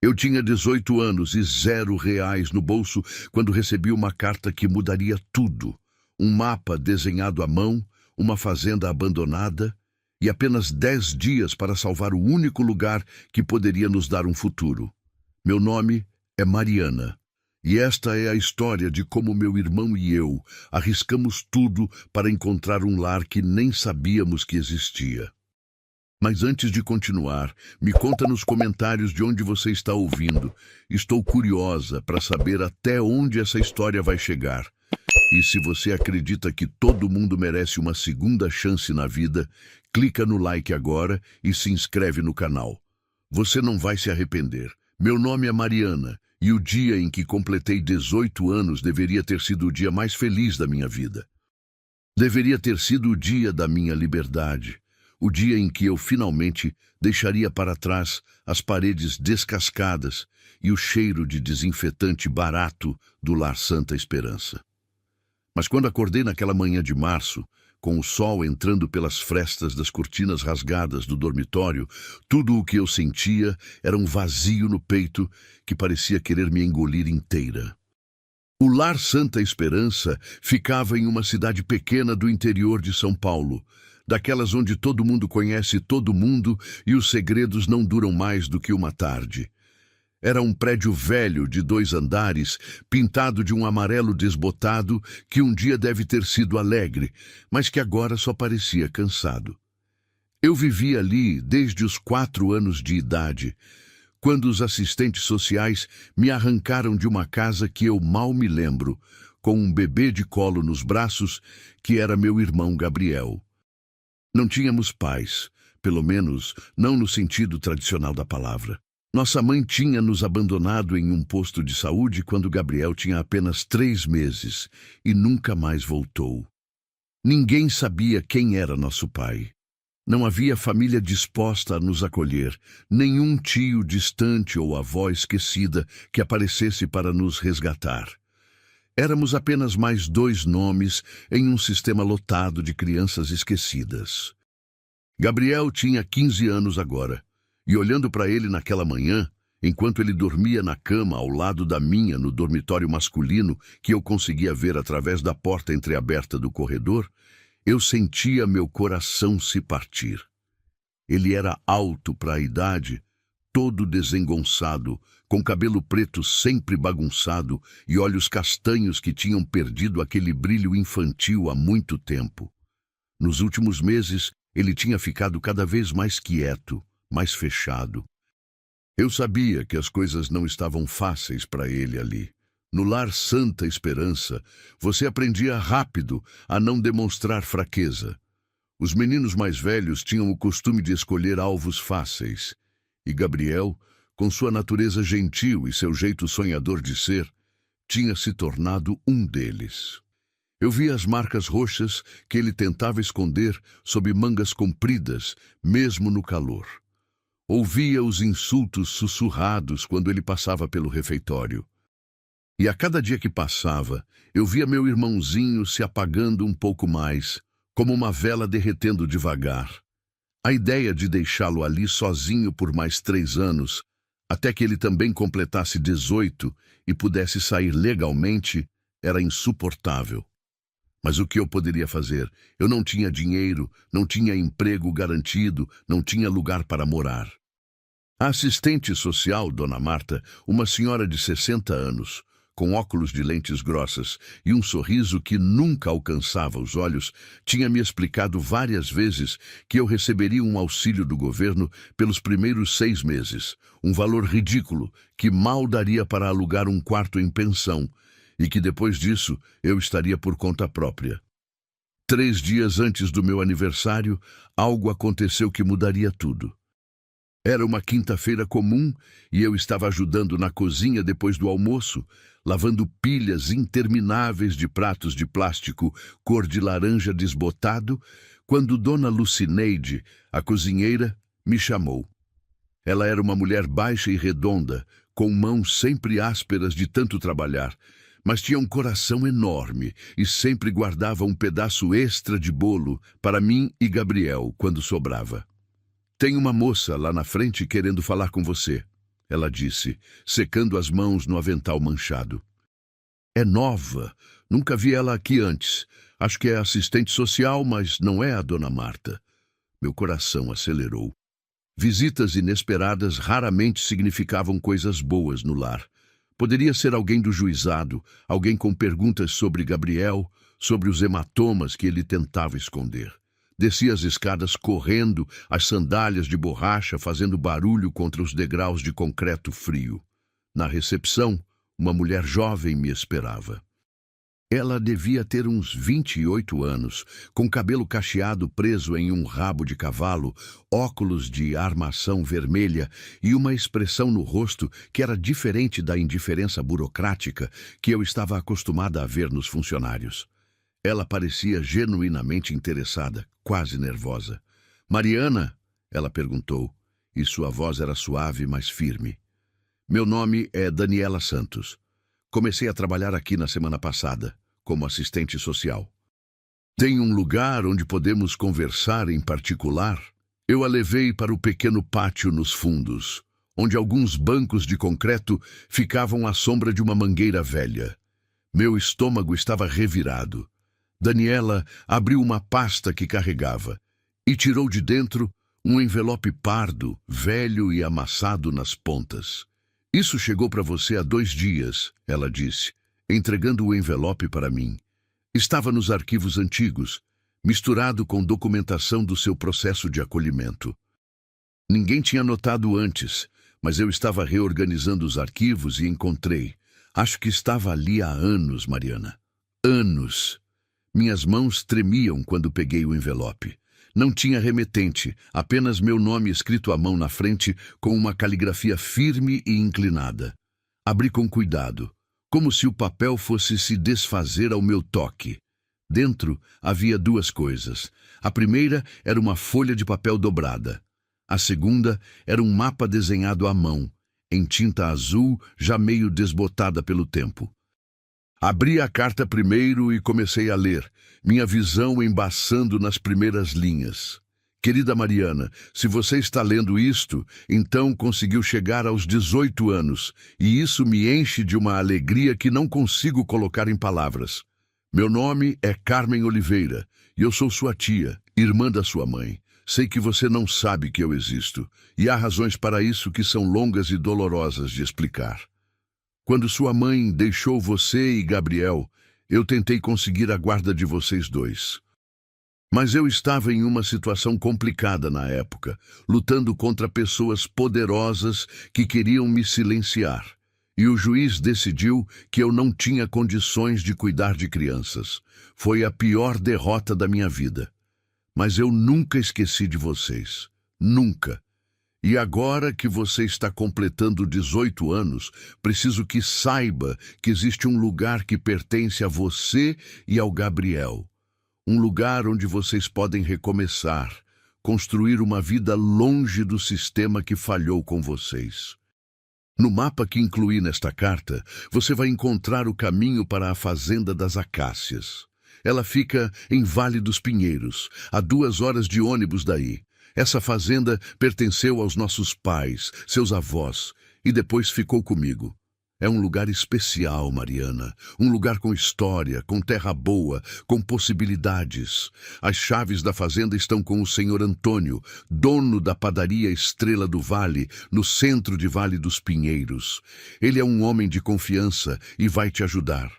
Eu tinha 18 anos e R$ 0 no bolso quando recebi uma carta que mudaria tudo. Um mapa desenhado à mão, uma fazenda abandonada e apenas 10 dias para salvar o único lugar que poderia nos dar um futuro. Meu nome é Mariana. E esta é a história de como meu irmão e eu arriscamos tudo para encontrar um lar que nem sabíamos que existia. Mas antes de continuar, me conta nos comentários de onde você está ouvindo. Estou curiosa para saber até onde essa história vai chegar. E se você acredita que todo mundo merece uma segunda chance na vida, clica no like agora e se inscreve no canal. Você não vai se arrepender. Meu nome é Mariana e o dia em que completei 18 anos deveria ter sido o dia mais feliz da minha vida. Deveria ter sido o dia da minha liberdade. O dia em que eu finalmente deixaria para trás as paredes descascadas e o cheiro de desinfetante barato do Lar Santa Esperança. Mas quando acordei naquela manhã de março, com o sol entrando pelas frestas das cortinas rasgadas do dormitório, tudo o que eu sentia era um vazio no peito que parecia querer me engolir inteira. O Lar Santa Esperança ficava em uma cidade pequena do interior de São Paulo, daquelas onde todo mundo conhece todo mundo e os segredos não duram mais do que uma tarde. Era um prédio velho de 2 andares, pintado de um amarelo desbotado, que um dia deve ter sido alegre, mas que agora só parecia cansado. Eu vivia ali desde os 4 anos de idade, quando os assistentes sociais me arrancaram de uma casa que eu mal me lembro, com um bebê de colo nos braços, que era meu irmão Gabriel. Não tínhamos pais, pelo menos não no sentido tradicional da palavra. Nossa mãe tinha nos abandonado em um posto de saúde quando Gabriel tinha apenas 3 meses e nunca mais voltou. Ninguém sabia quem era nosso pai. Não havia família disposta a nos acolher, nenhum tio distante ou avó esquecida que aparecesse para nos resgatar. Éramos apenas mais 2 nomes em um sistema lotado de crianças esquecidas. Gabriel tinha 15 anos agora, e olhando para ele naquela manhã, enquanto ele dormia na cama ao lado da minha no dormitório masculino que eu conseguia ver através da porta entreaberta do corredor, eu sentia meu coração se partir. Ele era alto para a idade, todo desengonçado, com cabelo preto sempre bagunçado e olhos castanhos que tinham perdido aquele brilho infantil há muito tempo. Nos últimos meses, ele tinha ficado cada vez mais quieto, mais fechado. Eu sabia que as coisas não estavam fáceis para ele ali. No Lar Santa Esperança, você aprendia rápido a não demonstrar fraqueza. Os meninos mais velhos tinham o costume de escolher alvos fáceis. E Gabriel, com sua natureza gentil e seu jeito sonhador de ser, tinha se tornado um deles. Eu via as marcas roxas que ele tentava esconder sob mangas compridas, mesmo no calor. Ouvia os insultos sussurrados quando ele passava pelo refeitório. E a cada dia que passava, eu via meu irmãozinho se apagando um pouco mais, como uma vela derretendo devagar. A ideia de deixá-lo ali sozinho por mais 3 anos, até que ele também completasse 18 e pudesse sair legalmente, era insuportável. Mas o que eu poderia fazer? Eu não tinha dinheiro, não tinha emprego garantido, não tinha lugar para morar. A assistente social, Dona Marta, uma senhora de 60 anos, com óculos de lentes grossas e um sorriso que nunca alcançava os olhos, tinha me explicado várias vezes que eu receberia um auxílio do governo pelos primeiros 6 meses, um valor ridículo que mal daria para alugar um quarto em pensão, e que depois disso eu estaria por conta própria. 3 dias antes do meu aniversário, algo aconteceu que mudaria tudo. Era uma quinta-feira comum e eu estava ajudando na cozinha depois do almoço, lavando pilhas intermináveis de pratos de plástico cor de laranja desbotado, quando Dona Lucineide, a cozinheira, me chamou. Ela era uma mulher baixa e redonda, com mãos sempre ásperas de tanto trabalhar, mas tinha um coração enorme e sempre guardava um pedaço extra de bolo para mim e Gabriel quando sobrava. Tem uma moça lá na frente querendo falar com você. ela disse, secando as mãos no avental manchado. É nova. Nunca vi ela aqui antes. Acho que é assistente social, mas não é a dona Marta. Meu coração acelerou. Visitas inesperadas raramente significavam coisas boas no lar. Poderia ser alguém do juizado, alguém com perguntas sobre Gabriel, sobre os hematomas que ele tentava esconder. Descia as escadas correndo, as sandálias de borracha fazendo barulho contra os degraus de concreto frio. Na recepção, uma mulher jovem me esperava. Ela devia ter uns 28 anos, com cabelo cacheado preso em um rabo de cavalo, óculos de armação vermelha e uma expressão no rosto que era diferente da indiferença burocrática que eu estava acostumada a ver nos funcionários. Ela parecia genuinamente interessada, quase nervosa. "Mariana?" ela perguntou, e sua voz era suave, mas firme. "Meu nome é Daniela Santos. Comecei a trabalhar aqui na semana passada, como assistente social. Tem um lugar onde podemos conversar em particular?" Eu a levei para o pequeno pátio nos fundos, onde alguns bancos de concreto ficavam à sombra de uma mangueira velha. Meu estômago estava revirado. Daniela abriu uma pasta que carregava e tirou de dentro um envelope pardo, velho e amassado nas pontas. "Isso chegou para você há 2 dias, ela disse, entregando o envelope para mim. Estava nos arquivos antigos, misturado com documentação do seu processo de acolhimento. Ninguém tinha notado antes, mas eu estava reorganizando os arquivos e encontrei. Acho que estava ali há anos, Mariana. Anos. Minhas mãos tremiam quando peguei o envelope. Não tinha remetente, apenas meu nome escrito à mão na frente com uma caligrafia firme e inclinada. Abri com cuidado, como se o papel fosse se desfazer ao meu toque. Dentro havia 2 coisas. A primeira era uma folha de papel dobrada. A segunda era um mapa desenhado à mão, em tinta azul já meio desbotada pelo tempo. Abri a carta primeiro e comecei a ler, minha visão embaçando nas primeiras linhas. "Querida Mariana, se você está lendo isto, então conseguiu chegar aos 18 anos, e isso me enche de uma alegria que não consigo colocar em palavras. Meu nome é Carmen Oliveira, e eu sou sua tia, irmã da sua mãe. Sei que você não sabe que eu existo, e há razões para isso que são longas e dolorosas de explicar. Quando sua mãe deixou você e Gabriel, eu tentei conseguir a guarda de vocês 2. Mas eu estava em uma situação complicada na época, lutando contra pessoas poderosas que queriam me silenciar. E o juiz decidiu que eu não tinha condições de cuidar de crianças. Foi a pior derrota da minha vida. Mas eu nunca esqueci de vocês. Nunca. E agora que você está completando 18 anos, preciso que saiba que existe um lugar que pertence a você e ao Gabriel. Um lugar onde vocês podem recomeçar, construir uma vida longe do sistema que falhou com vocês. No mapa que incluí nesta carta, você vai encontrar o caminho para a Fazenda das Acácias. Ela fica em Vale dos Pinheiros, a 2 horas de ônibus daí. Essa fazenda pertenceu aos nossos pais, seus avós, e depois ficou comigo. É um lugar especial, Mariana. Um lugar com história, com terra boa, com possibilidades. As chaves da fazenda estão com o senhor Antônio, dono da padaria Estrela do Vale, no centro de Vale dos Pinheiros. Ele é um homem de confiança e vai te ajudar.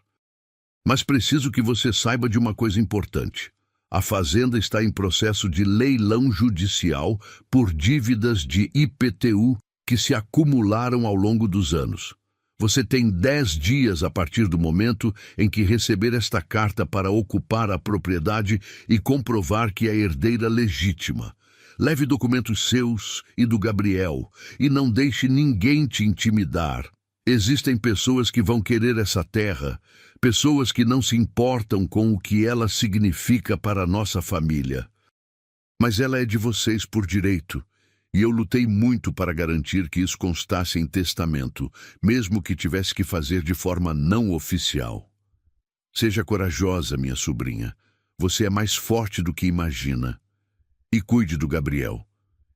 Mas preciso que você saiba de uma coisa importante. A fazenda está em processo de leilão judicial por dívidas de IPTU que se acumularam ao longo dos anos. Você tem 10 dias a partir do momento em que receber esta carta para ocupar a propriedade e comprovar que é herdeira legítima. Leve documentos seus e do Gabriel e não deixe ninguém te intimidar. Existem pessoas que vão querer essa terra, pessoas que não se importam com o que ela significa para a nossa família. Mas ela é de vocês por direito, e eu lutei muito para garantir que isso constasse em testamento, mesmo que tivesse que fazer de forma não oficial. Seja corajosa, minha sobrinha. Você é mais forte do que imagina. E cuide do Gabriel.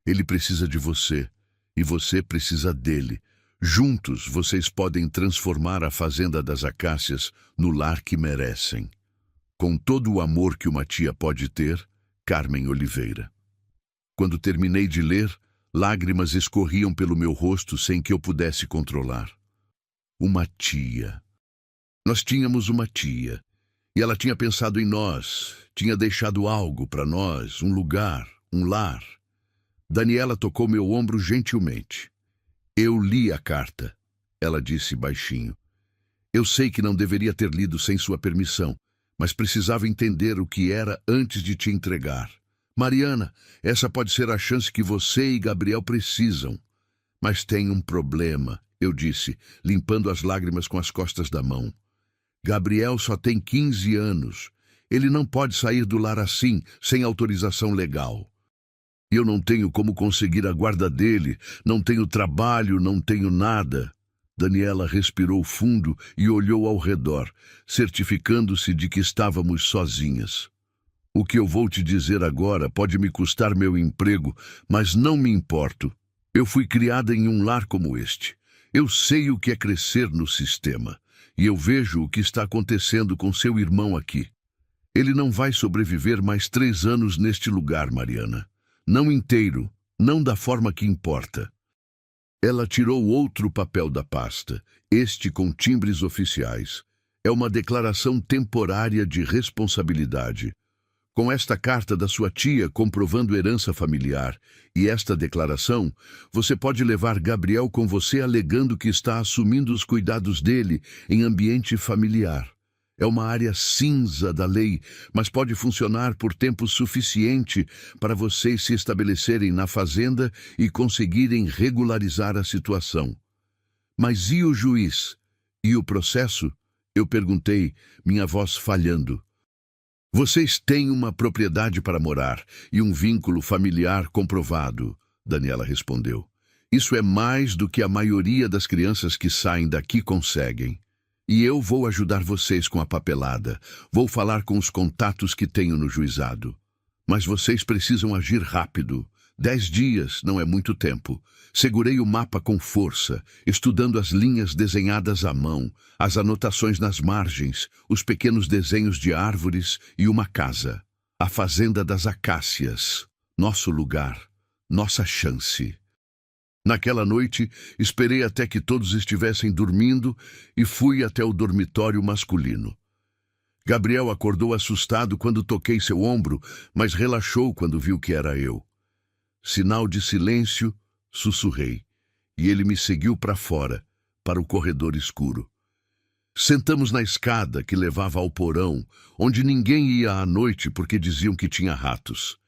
Ele precisa de você, e você precisa dele. Juntos vocês podem transformar a Fazenda das Acácias no lar que merecem. Com todo o amor que uma tia pode ter, Carmen Oliveira. Quando terminei de ler, lágrimas escorriam pelo meu rosto sem que eu pudesse controlar. Uma tia. Nós tínhamos uma tia, e ela tinha pensado em nós, tinha deixado algo para nós, um lugar, um lar. Daniela tocou meu ombro gentilmente. Eu li a carta, ela disse baixinho. Eu sei que não deveria ter lido sem sua permissão, mas precisava entender o que era antes de te entregar. Mariana, essa pode ser a chance que você e Gabriel precisam. Mas tem um problema, eu disse, limpando as lágrimas com as costas da mão. Gabriel só tem 15 anos. Ele não pode sair do lar assim, sem autorização legal. Eu não tenho como conseguir a guarda dele, não tenho trabalho, não tenho nada. Daniela respirou fundo e olhou ao redor, certificando-se de que estávamos sozinhas. O que eu vou te dizer agora pode me custar meu emprego, mas não me importo. Eu fui criada em um lar como este. Eu sei o que é crescer no sistema. E eu vejo o que está acontecendo com seu irmão aqui. Ele não vai sobreviver mais 3 anos neste lugar, Mariana. Não inteiro, não da forma que importa. Ela tirou outro papel da pasta, este com timbres oficiais. É uma declaração temporária de responsabilidade. Com esta carta da sua tia comprovando herança familiar e esta declaração, você pode levar Gabriel com você alegando que está assumindo os cuidados dele em ambiente familiar. É uma área cinza da lei, mas pode funcionar por tempo suficiente para vocês se estabelecerem na fazenda e conseguirem regularizar a situação. Mas e o juiz? E o processo? Eu perguntei, minha voz falhando. Vocês têm uma propriedade para morar e um vínculo familiar comprovado, Daniela respondeu. Isso é mais do que a maioria das crianças que saem daqui conseguem. E eu vou ajudar vocês com a papelada. Vou falar com os contatos que tenho no juizado. Mas vocês precisam agir rápido. 10 dias não é muito tempo. Segurei o mapa com força, estudando as linhas desenhadas à mão, as anotações nas margens, os pequenos desenhos de árvores e uma casa. A Fazenda das Acácias. Nosso lugar. Nossa chance. Naquela noite, esperei até que todos estivessem dormindo e fui até o dormitório masculino. Gabriel acordou assustado quando toquei seu ombro, mas relaxou quando viu que era eu. Sinal de silêncio, sussurrei, e ele me seguiu para fora, para o corredor escuro. Sentamos na escada que levava ao porão, onde ninguém ia à noite porque diziam que tinha ratos.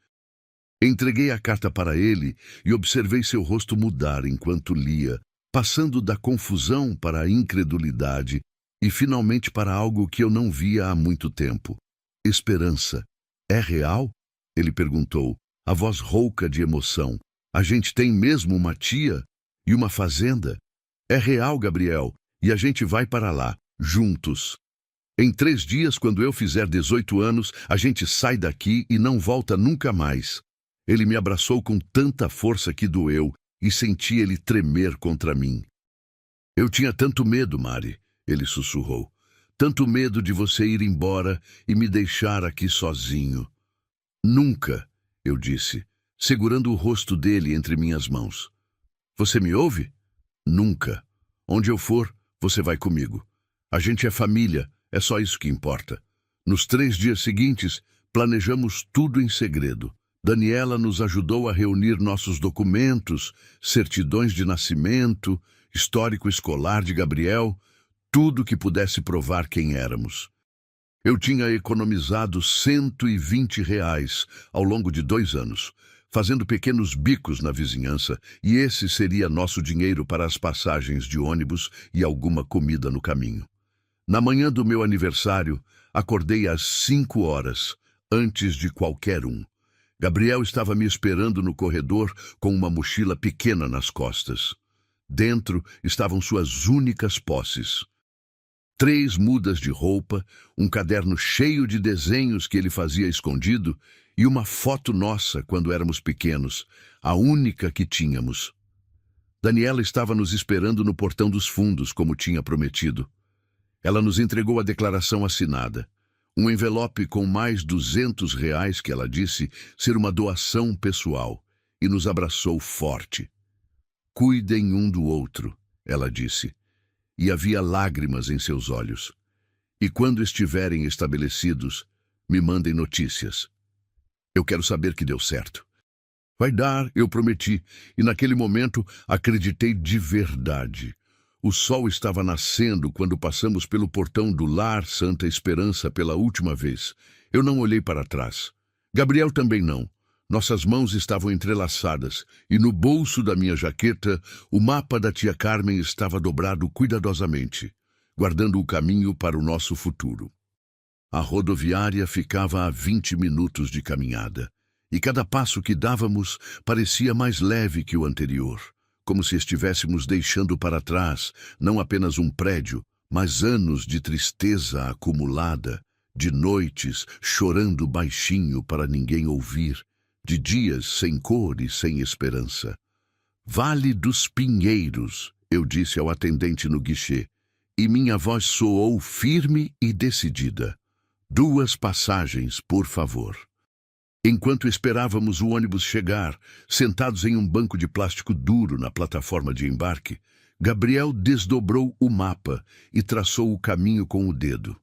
Entreguei a carta para ele e observei seu rosto mudar enquanto lia, passando da confusão para a incredulidade e finalmente para algo que eu não via há muito tempo. Esperança. É real? Ele perguntou, a voz rouca de emoção. A gente tem mesmo uma tia e uma fazenda? É real, Gabriel, e a gente vai para lá, juntos. Em 3 dias, quando eu fizer 18 anos, a gente sai daqui e não volta nunca mais. Ele me abraçou com tanta força que doeu e senti ele tremer contra mim. Eu tinha tanto medo, Mari, ele sussurrou. Tanto medo de você ir embora e me deixar aqui sozinho. Nunca, eu disse, segurando o rosto dele entre minhas mãos. Você me ouve? Nunca. Onde eu for, você vai comigo. A gente é família, é só isso que importa. Nos 3 dias seguintes, planejamos tudo em segredo. Daniela nos ajudou a reunir nossos documentos, certidões de nascimento, histórico escolar de Gabriel, tudo que pudesse provar quem éramos. Eu tinha economizado R$ 120 ao longo de 2 anos, fazendo pequenos bicos na vizinhança, e esse seria nosso dinheiro para as passagens de ônibus e alguma comida no caminho. Na manhã do meu aniversário, acordei às 5 horas, antes de qualquer um. Gabriel estava me esperando no corredor com uma mochila pequena nas costas. Dentro estavam suas únicas posses. 3 mudas de roupa, um caderno cheio de desenhos que ele fazia escondido e uma foto nossa quando éramos pequenos, a única que tínhamos. Daniela estava nos esperando no portão dos fundos, como tinha prometido. Ela nos entregou a declaração assinada. Um envelope com mais R$ 200 que ela disse ser uma doação pessoal, e nos abraçou forte. Cuidem um do outro, ela disse, e havia lágrimas em seus olhos. E quando estiverem estabelecidos, me mandem notícias. Eu quero saber que deu certo. Vai dar, eu prometi, e naquele momento acreditei de verdade. O sol estava nascendo quando passamos pelo portão do Lar Santa Esperança pela última vez. Eu não olhei para trás. Gabriel também não. Nossas mãos estavam entrelaçadas, e no bolso da minha jaqueta, o mapa da tia Carmen estava dobrado cuidadosamente, guardando o caminho para o nosso futuro. A rodoviária ficava a 20 minutos de caminhada, e cada passo que dávamos parecia mais leve que o anterior, como se estivéssemos deixando para trás não apenas um prédio, mas anos de tristeza acumulada, de noites chorando baixinho para ninguém ouvir, de dias sem cor e sem esperança. Vale dos Pinheiros, eu disse ao atendente no guichê, e minha voz soou firme e decidida. 2 passagens, por favor. Enquanto esperávamos o ônibus chegar, sentados em um banco de plástico duro na plataforma de embarque, Gabriel desdobrou o mapa e traçou o caminho com o dedo.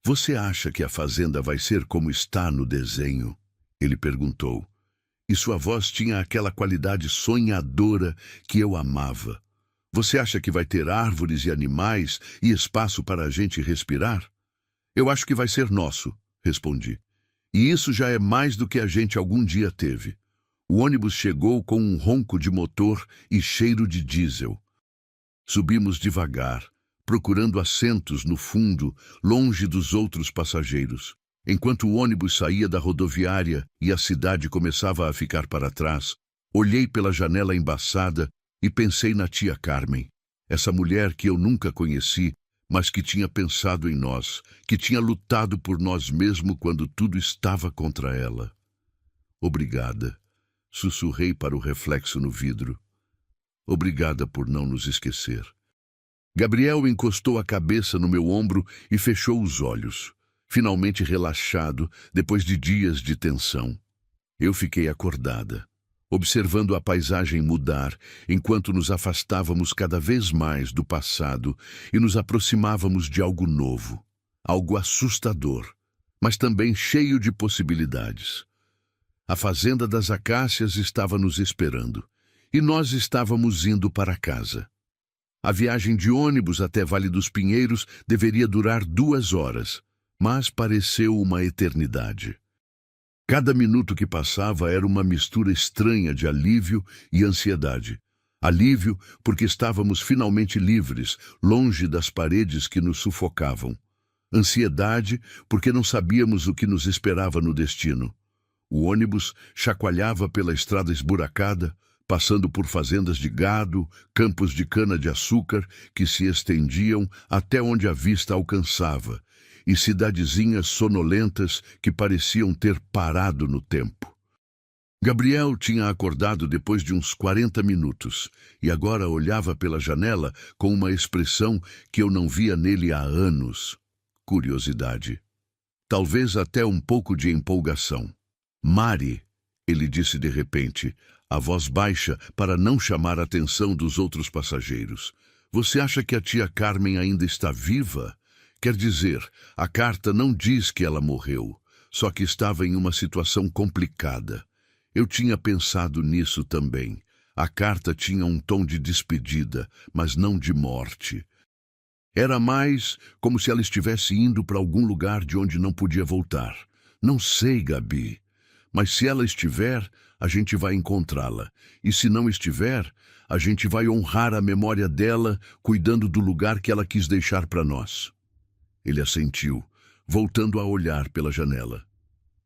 Você acha que a fazenda vai ser como está no desenho? Ele perguntou. E sua voz tinha aquela qualidade sonhadora que eu amava. Você acha que vai ter árvores e animais e espaço para a gente respirar? Eu acho que vai ser nosso, respondi. E isso já é mais do que a gente algum dia teve. O ônibus chegou com um ronco de motor e cheiro de diesel. Subimos devagar, procurando assentos no fundo, longe dos outros passageiros. Enquanto o ônibus saía da rodoviária e a cidade começava a ficar para trás, olhei pela janela embaçada e pensei na tia Carmen, essa mulher que eu nunca conheci, mas que tinha pensado em nós, que tinha lutado por nós mesmo quando tudo estava contra ela. Obrigada, sussurrei para o reflexo no vidro. Obrigada por não nos esquecer. Gabriel encostou a cabeça no meu ombro e fechou os olhos, finalmente relaxado depois de dias de tensão. Eu fiquei acordada, observando a paisagem mudar enquanto nos afastávamos cada vez mais do passado e nos aproximávamos de algo novo, algo assustador, mas também cheio de possibilidades. A fazenda das acácias estava nos esperando e nós estávamos indo para casa. A viagem de ônibus até Vale dos Pinheiros deveria durar 2 horas, mas pareceu uma eternidade. Cada minuto que passava era uma mistura estranha de alívio e ansiedade. Alívio porque estávamos finalmente livres, longe das paredes que nos sufocavam. Ansiedade porque não sabíamos o que nos esperava no destino. O ônibus chacoalhava pela estrada esburacada, passando por fazendas de gado, campos de cana-de-açúcar que se estendiam até onde a vista alcançava, e cidadezinhas sonolentas que pareciam ter parado no tempo. Gabriel tinha acordado depois de uns 40 minutos e agora olhava pela janela com uma expressão que eu não via nele há anos. Curiosidade. Talvez até um pouco de empolgação. Mari, ele disse de repente, a voz baixa para não chamar a atenção dos outros passageiros. Você acha que a tia Carmen ainda está viva? Quer dizer, a carta não diz que ela morreu, só que estava em uma situação complicada. Eu tinha pensado nisso também. A carta tinha um tom de despedida, mas não de morte. Era mais como se ela estivesse indo para algum lugar de onde não podia voltar. Não sei, Gabi, mas se ela estiver, a gente vai encontrá-la. E se não estiver, a gente vai honrar a memória dela, cuidando do lugar que ela quis deixar para nós. Ele assentiu, voltando a olhar pela janela.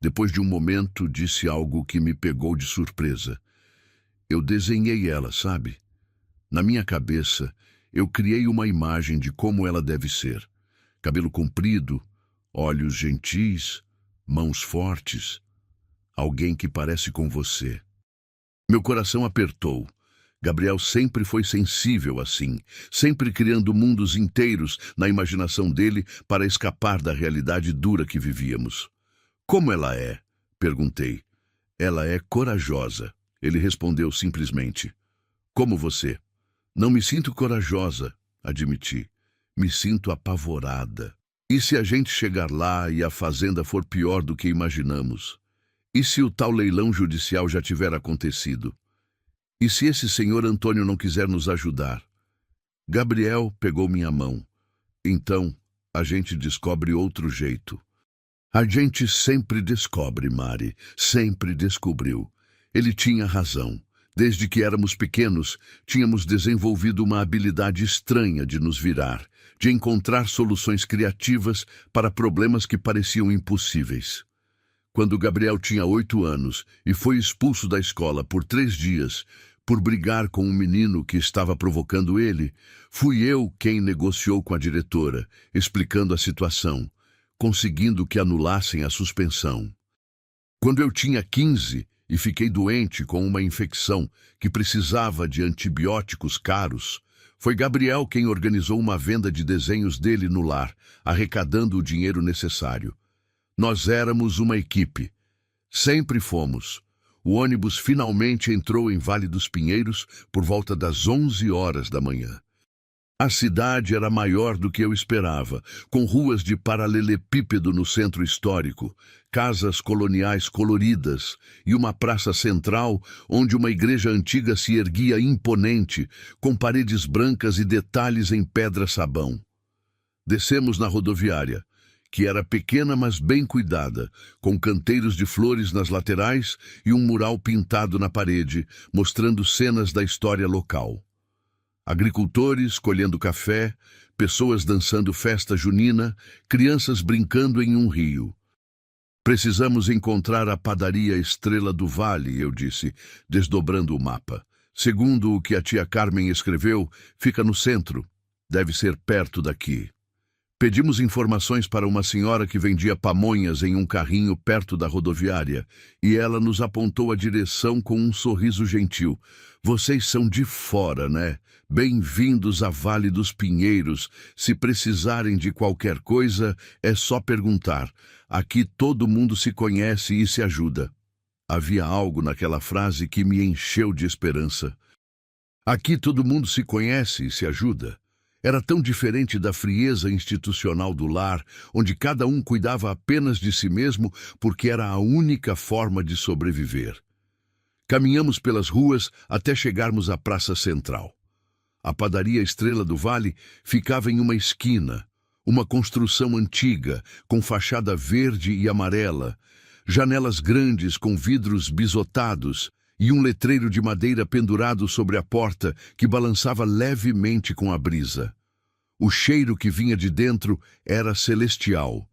Depois de um momento, disse algo que me pegou de surpresa. Eu desenhei ela, sabe? Na minha cabeça, eu criei uma imagem de como ela deve ser. Cabelo comprido, olhos gentis, mãos fortes. Alguém que parece com você. Meu coração apertou. Gabriel sempre foi sensível assim, sempre criando mundos inteiros na imaginação dele para escapar da realidade dura que vivíamos. Como ela é? Perguntei. Ela é corajosa. Ele respondeu simplesmente. Como você? Não me sinto corajosa, admiti. Me sinto apavorada. E se a gente chegar lá e a fazenda for pior do que imaginamos? E se o tal leilão judicial já tiver acontecido? E se esse senhor Antônio não quiser nos ajudar? Gabriel pegou minha mão. Então, a gente descobre outro jeito. A gente sempre descobre, Mari, sempre descobriu. Ele tinha razão. Desde que éramos pequenos, tínhamos desenvolvido uma habilidade estranha de nos virar, de encontrar soluções criativas para problemas que pareciam impossíveis. Quando Gabriel tinha 8 anos e foi expulso da escola por 3 dias, por brigar com um menino que estava provocando ele, fui eu quem negociou com a diretora, explicando a situação, conseguindo que anulassem a suspensão. Quando eu tinha 15 e fiquei doente com uma infecção que precisava de antibióticos caros, foi Gabriel quem organizou uma venda de desenhos dele no lar, arrecadando o dinheiro necessário. Nós éramos uma equipe. Sempre fomos. O ônibus finalmente entrou em Vale dos Pinheiros por volta das 11 horas da manhã. A cidade era maior do que eu esperava, com ruas de paralelepípedo no centro histórico, casas coloniais coloridas e uma praça central onde uma igreja antiga se erguia imponente, com paredes brancas e detalhes em pedra-sabão. Descemos na rodoviária, que era pequena mas bem cuidada, com canteiros de flores nas laterais e um mural pintado na parede, mostrando cenas da história local. Agricultores colhendo café, pessoas dançando festa junina, crianças brincando em um rio. Precisamos encontrar a padaria Estrela do Vale, eu disse, desdobrando o mapa. Segundo o que a tia Carmen escreveu, fica no centro. Deve ser perto daqui. Pedimos informações para uma senhora que vendia pamonhas em um carrinho perto da rodoviária, e ela nos apontou a direção com um sorriso gentil. Vocês são de fora, né? Bem-vindos a Vale dos Pinheiros. Se precisarem de qualquer coisa, é só perguntar. Aqui todo mundo se conhece e se ajuda. Havia algo naquela frase que me encheu de esperança. Aqui todo mundo se conhece e se ajuda. Era tão diferente da frieza institucional do lar, onde cada um cuidava apenas de si mesmo porque era a única forma de sobreviver. Caminhamos pelas ruas até chegarmos à praça central. A padaria Estrela do Vale ficava em uma esquina, uma construção antiga, com fachada verde e amarela, janelas grandes com vidros bisotados e um letreiro de madeira pendurado sobre a porta que balançava levemente com a brisa. O cheiro que vinha de dentro era celestial.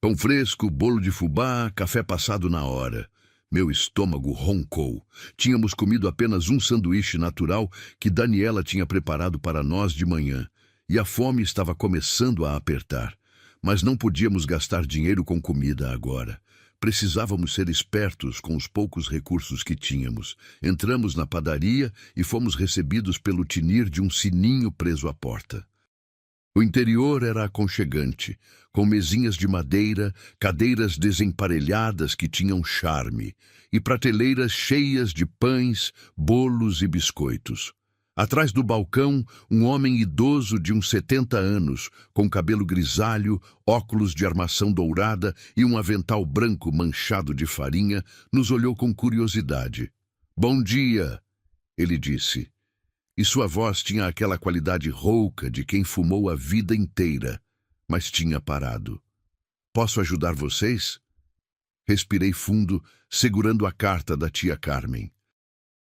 Pão fresco, bolo de fubá, café passado na hora. Meu estômago roncou. Tínhamos comido apenas um sanduíche natural que Daniela tinha preparado para nós de manhã, e a fome estava começando a apertar. Mas não podíamos gastar dinheiro com comida agora. Precisávamos ser espertos com os poucos recursos que tínhamos. Entramos na padaria e fomos recebidos pelo tinir de um sininho preso à porta. O interior era aconchegante, com mesinhas de madeira, cadeiras desemparelhadas que tinham charme, e prateleiras cheias de pães, bolos e biscoitos. Atrás do balcão, um homem idoso de uns 70 anos, com cabelo grisalho, óculos de armação dourada e um avental branco manchado de farinha, nos olhou com curiosidade. "Bom dia", ele disse. E sua voz tinha aquela qualidade rouca de quem fumou a vida inteira, mas tinha parado. "Posso ajudar vocês?" Respirei fundo, segurando a carta da tia Carmen.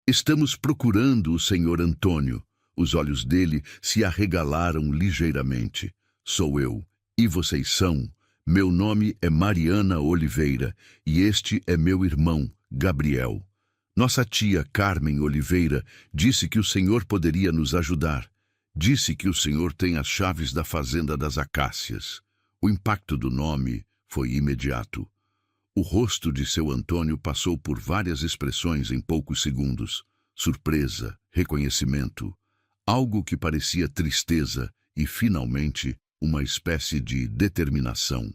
"Estamos procurando o senhor Antônio." Os olhos dele se arregalaram ligeiramente. "Sou eu. E vocês são? Meu nome é Mariana Oliveira, e este é meu irmão, Gabriel. Nossa tia Carmen Oliveira disse que o senhor poderia nos ajudar. Disse que o senhor tem as chaves da Fazenda das Acácias." O impacto do nome foi imediato. O rosto de seu Antônio passou por várias expressões em poucos segundos. surpresa, reconhecimento, algo que parecia tristeza e, finalmente, uma espécie de determinação.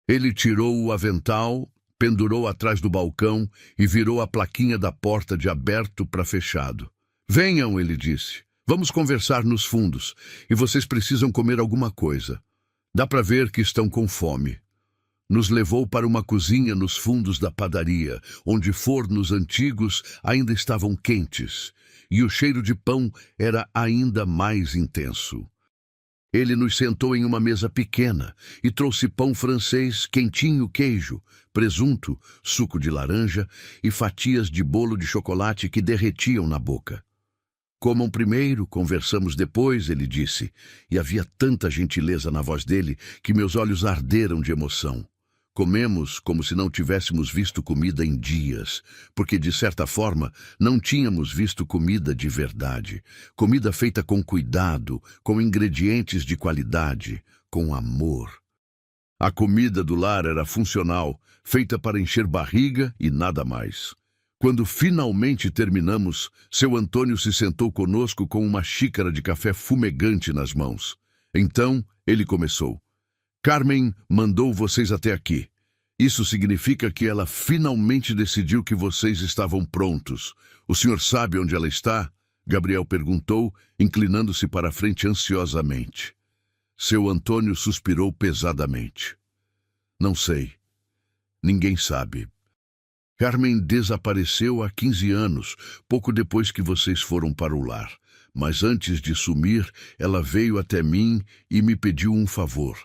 Ele tirou o avental, pendurou atrás do balcão e virou a plaquinha da porta de aberto para fechado. Venham, ele disse. Vamos conversar nos fundos e vocês precisam comer alguma coisa. Dá para ver que estão com fome. Nos levou para uma cozinha nos fundos da padaria, onde fornos antigos ainda estavam quentes e o cheiro de pão era ainda mais intenso. Ele nos sentou em uma mesa pequena e trouxe pão francês, quentinho, queijo, presunto, suco de laranja e fatias de bolo de chocolate que derretiam na boca. Comam primeiro, conversamos depois, ele disse, e havia tanta gentileza na voz dele que meus olhos arderam de emoção. Comemos como se não tivéssemos visto comida em dias, porque, de certa forma, não tínhamos visto comida de verdade. Comida feita com cuidado, com ingredientes de qualidade, com amor. A comida do lar era funcional, feita para encher barriga e nada mais. Quando finalmente terminamos, seu Antônio se sentou conosco com uma xícara de café fumegante nas mãos. Então, ele começou. Carmen mandou vocês até aqui. Isso significa que ela finalmente decidiu que vocês estavam prontos. O senhor sabe onde ela está? Gabriel perguntou, inclinando-se para a frente ansiosamente. Seu Antônio suspirou pesadamente. Não sei. Ninguém sabe. Carmen desapareceu há 15 anos, pouco depois que vocês foram para o lar. Mas antes de sumir, ela veio até mim e me pediu um favor.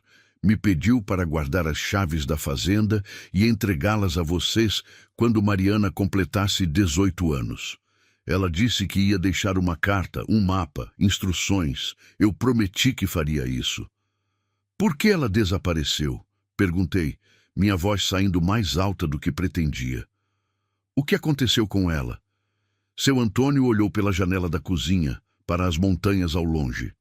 Me pediu para guardar as chaves da fazenda e entregá-las a vocês quando Mariana completasse 18 anos. Ela disse que ia deixar uma carta, um mapa, instruções. Eu prometi que faria isso. Por que ela desapareceu? Perguntei, minha voz saindo mais alta do que pretendia. O que aconteceu com ela? Seu Antônio olhou pela janela da cozinha, para as montanhas ao longe.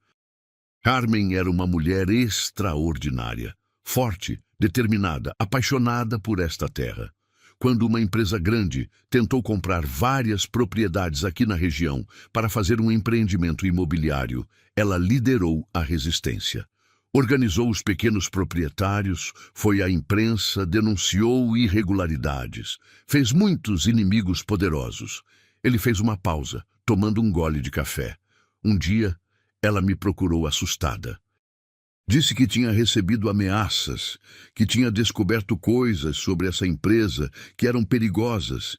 Carmen era uma mulher extraordinária, forte, determinada, apaixonada por esta terra. Quando uma empresa grande tentou comprar várias propriedades aqui na região para fazer um empreendimento imobiliário, ela liderou a resistência. Organizou os pequenos proprietários, foi à imprensa, denunciou irregularidades, fez muitos inimigos poderosos. Ele fez uma pausa, tomando um gole de café. Um dia, ela me procurou assustada. Disse que tinha recebido ameaças, que tinha descoberto coisas sobre essa empresa que eram perigosas.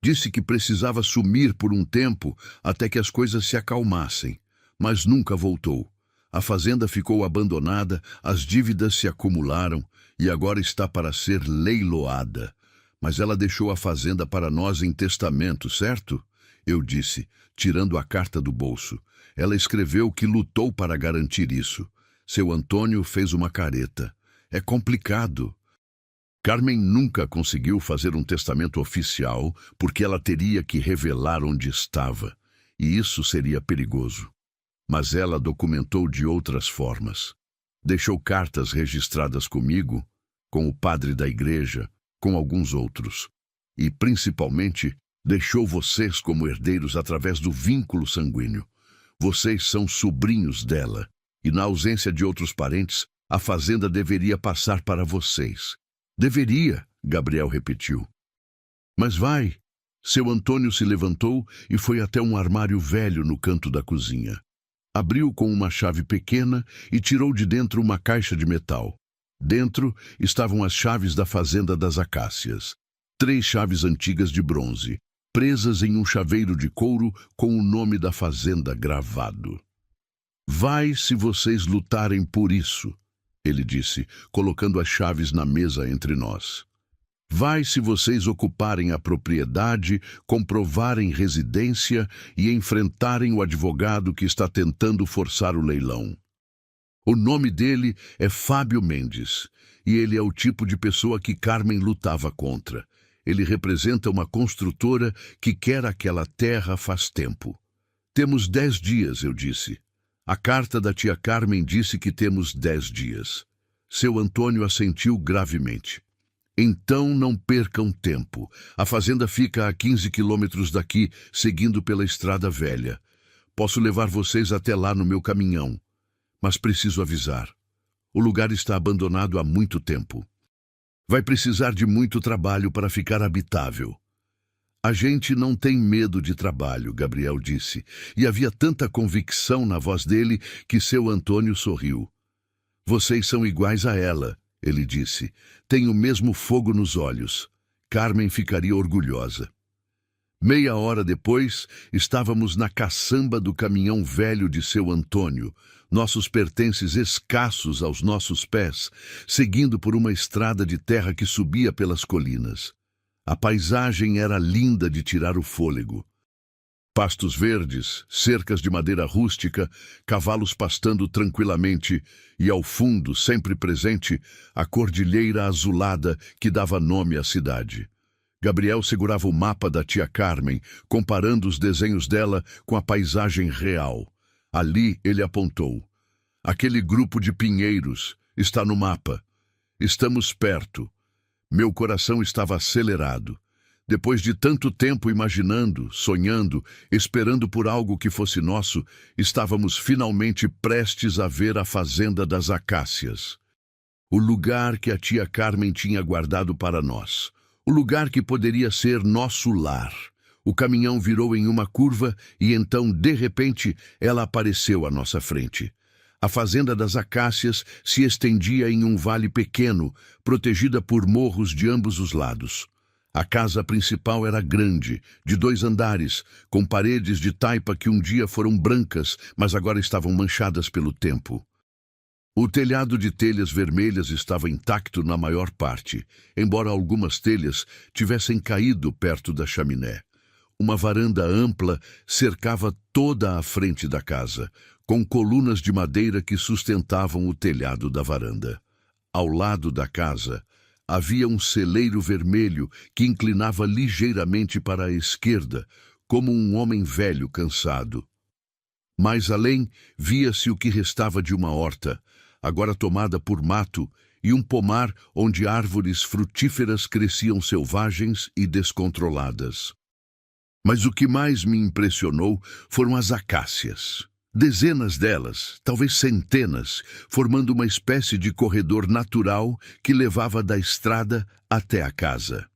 Disse que precisava sumir por um tempo até que as coisas se acalmassem, mas nunca voltou. A fazenda ficou abandonada, as dívidas se acumularam e agora está para ser leiloada. Mas ela deixou a fazenda para nós em testamento, certo? Eu disse, tirando a carta do bolso. Ela escreveu que lutou para garantir isso. Seu Antônio fez uma careta. É complicado. Carmen nunca conseguiu fazer um testamento oficial porque ela teria que revelar onde estava. E isso seria perigoso. Mas ela documentou de outras formas. Deixou cartas registradas comigo, com o padre da igreja, com alguns outros. E, principalmente, deixou vocês como herdeiros através do vínculo sanguíneo. Vocês são sobrinhos dela, e na ausência de outros parentes, a fazenda deveria passar para vocês. Deveria, Gabriel repetiu. Mas vai. Seu Antônio se levantou e foi até um armário velho no canto da cozinha. Abriu com uma chave pequena e tirou de dentro uma caixa de metal. Dentro estavam as chaves da fazenda das acácias. 3 chaves antigas de bronze, presas em um chaveiro de couro com o nome da fazenda gravado. Vai se vocês lutarem por isso, ele disse, colocando as chaves na mesa entre nós. Vai se vocês ocuparem a propriedade, comprovarem residência e enfrentarem o advogado que está tentando forçar o leilão. O nome dele é Fábio Mendes, e ele é o tipo de pessoa que Carmen lutava contra. Ele representa uma construtora que quer aquela terra faz tempo. Temos 10 dias, eu disse. A carta da tia Carmen disse que temos 10 dias. Seu Antônio assentiu gravemente. Então não percam tempo. A fazenda fica a 15 quilômetros daqui, seguindo pela estrada velha. Posso levar vocês até lá no meu caminhão, mas preciso avisar. O lugar está abandonado há muito tempo. Vai precisar de muito trabalho para ficar habitável. A gente não tem medo de trabalho, Gabriel disse, e havia tanta convicção na voz dele que seu Antônio sorriu. Vocês são iguais a ela, ele disse. Tem o mesmo fogo nos olhos. Carmen ficaria orgulhosa. Meia hora depois, estávamos na caçamba do caminhão velho de seu Antônio, nossos pertences escassos aos nossos pés, seguindo por uma estrada de terra que subia pelas colinas. A paisagem era linda de tirar o fôlego. Pastos verdes, cercas de madeira rústica, cavalos pastando tranquilamente e, ao fundo, sempre presente, a cordilheira azulada que dava nome à cidade. Gabriel segurava o mapa da tia Carmen, comparando os desenhos dela com a paisagem real. Ali ele apontou. Aquele grupo de pinheiros está no mapa. Estamos perto. Meu coração estava acelerado. Depois de tanto tempo imaginando, sonhando, esperando por algo que fosse nosso, estávamos finalmente prestes a ver a fazenda das acácias. O lugar que a tia Carmen tinha guardado para nós. O lugar que poderia ser nosso lar. O caminhão virou em uma curva e então, de repente, ela apareceu à nossa frente. A fazenda das acácias se estendia em um vale pequeno, protegida por morros de ambos os lados. A casa principal era grande, de 2 andares, com paredes de taipa que um dia foram brancas, mas agora estavam manchadas pelo tempo. O telhado de telhas vermelhas estava intacto na maior parte, embora algumas telhas tivessem caído perto da chaminé. Uma varanda ampla cercava toda a frente da casa, com colunas de madeira que sustentavam o telhado da varanda. Ao lado da casa, havia um celeiro vermelho que inclinava ligeiramente para a esquerda, como um homem velho cansado. Mais além, via-se o que restava de uma horta, agora tomada por mato, e um pomar onde árvores frutíferas cresciam selvagens e descontroladas. Mas o que mais me impressionou foram as acácias. Dezenas delas, talvez centenas, formando uma espécie de corredor natural que levava da estrada até a casa.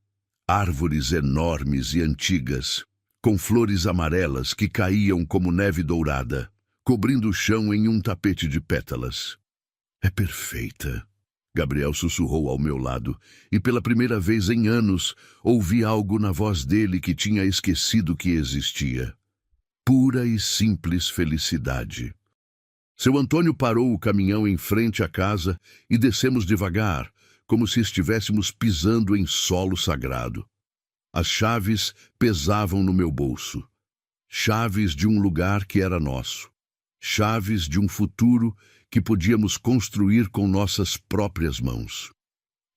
Árvores enormes e antigas, com flores amarelas que caíam como neve dourada, cobrindo o chão em um tapete de pétalas. É perfeita, Gabriel sussurrou ao meu lado, e pela primeira vez em anos ouvi algo na voz dele que tinha esquecido que existia. Pura e simples felicidade. Seu Antônio parou o caminhão em frente à casa e descemos devagar, como se estivéssemos pisando em solo sagrado. As chaves pesavam no meu bolso. Chaves de um lugar que era nosso. Chaves de um futuro que podíamos construir com nossas próprias mãos.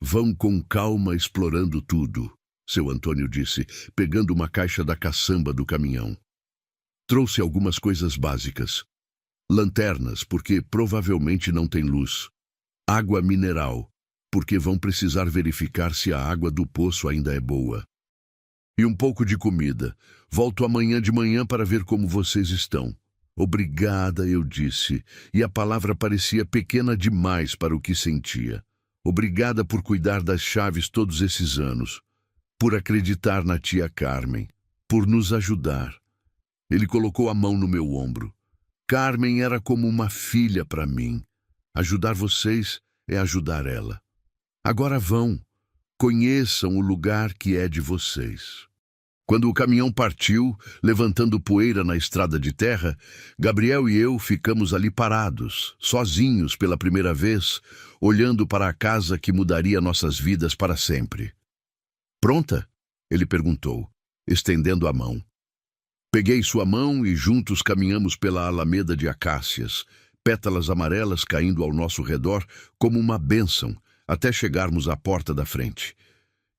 Vão com calma explorando tudo, seu Antônio disse, pegando uma caixa da caçamba do caminhão. Trouxe algumas coisas básicas. Lanternas, porque provavelmente não tem luz. Água mineral, porque vão precisar verificar se a água do poço ainda é boa. E um pouco de comida. Volto amanhã de manhã para ver como vocês estão. Obrigada, eu disse, e a palavra parecia pequena demais para o que sentia. Obrigada por cuidar das chaves todos esses anos, por acreditar na tia Carmen, por nos ajudar. Ele colocou a mão no meu ombro. Carmen era como uma filha para mim. Ajudar vocês é ajudar ela. Agora vão, conheçam o lugar que é de vocês. Quando o caminhão partiu, levantando poeira na estrada de terra, Gabriel e eu ficamos ali parados, sozinhos pela primeira vez, olhando para a casa que mudaria nossas vidas para sempre. Pronta? Ele perguntou, estendendo a mão. Peguei sua mão e juntos caminhamos pela alameda de acácias, pétalas amarelas caindo ao nosso redor como uma bênção, até chegarmos à porta da frente.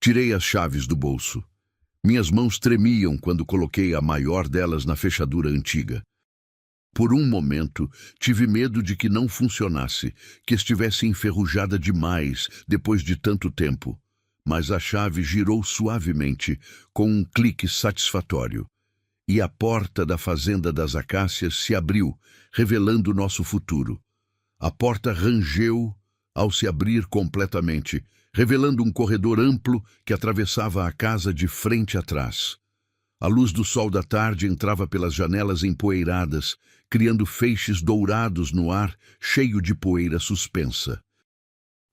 Tirei as chaves do bolso. Minhas mãos tremiam quando coloquei a maior delas na fechadura antiga. Por um momento, tive medo de que não funcionasse, que estivesse enferrujada demais depois de tanto tempo. mas a chave girou suavemente, com um clique satisfatório. E a porta da Fazenda das Acácias se abriu, revelando nosso futuro. A porta rangeu ao se abrir completamente, revelando um corredor amplo que atravessava a casa de frente a trás. A luz do sol da tarde entrava pelas janelas empoeiradas, criando feixes dourados no ar, cheio de poeira suspensa.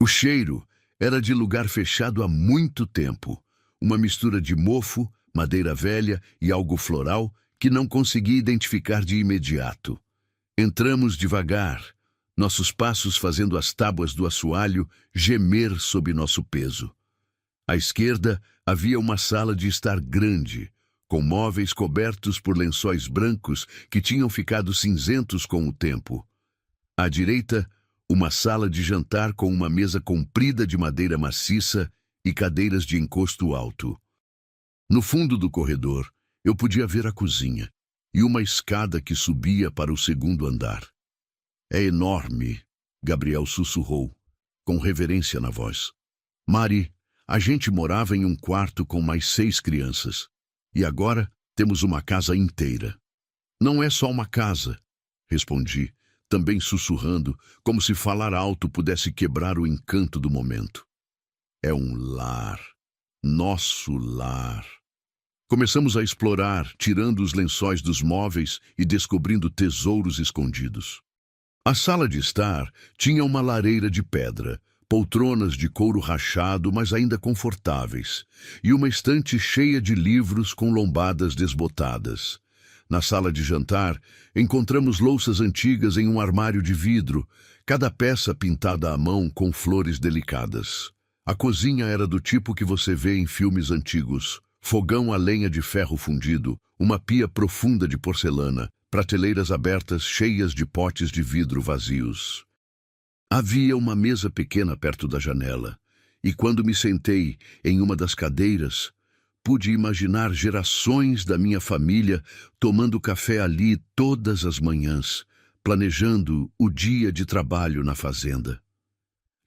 O cheiro era de lugar fechado há muito tempo, uma mistura de mofo, madeira velha e algo floral que não consegui identificar de imediato. Entramos devagar, nossos passos fazendo as tábuas do assoalho gemer sob nosso peso. À esquerda havia uma sala de estar grande, com móveis cobertos por lençóis brancos que tinham ficado cinzentos com o tempo. À direita, uma sala de jantar com uma mesa comprida de madeira maciça e cadeiras de encosto alto. No fundo do corredor, eu podia ver a cozinha e uma escada que subia para o segundo andar. É enorme, Gabriel sussurrou, com reverência na voz. Mari, a gente morava em um quarto com mais 6 crianças. E agora temos uma casa inteira. Não é só uma casa, respondi, também sussurrando, como se falar alto pudesse quebrar o encanto do momento. É um lar. Nosso lar. Começamos a explorar, tirando os lençóis dos móveis e descobrindo tesouros escondidos. A sala de estar tinha uma lareira de pedra, poltronas de couro rachado, mas ainda confortáveis, e uma estante cheia de livros com lombadas desbotadas. Na sala de jantar, encontramos louças antigas em um armário de vidro, cada peça pintada à mão com flores delicadas. A cozinha era do tipo que você vê em filmes antigos. Fogão a lenha de ferro fundido, uma pia profunda de porcelana, prateleiras abertas cheias de potes de vidro vazios. Havia uma mesa pequena perto da janela, e quando me sentei em uma das cadeiras, pude imaginar gerações da minha família tomando café ali todas as manhãs, planejando o dia de trabalho na fazenda.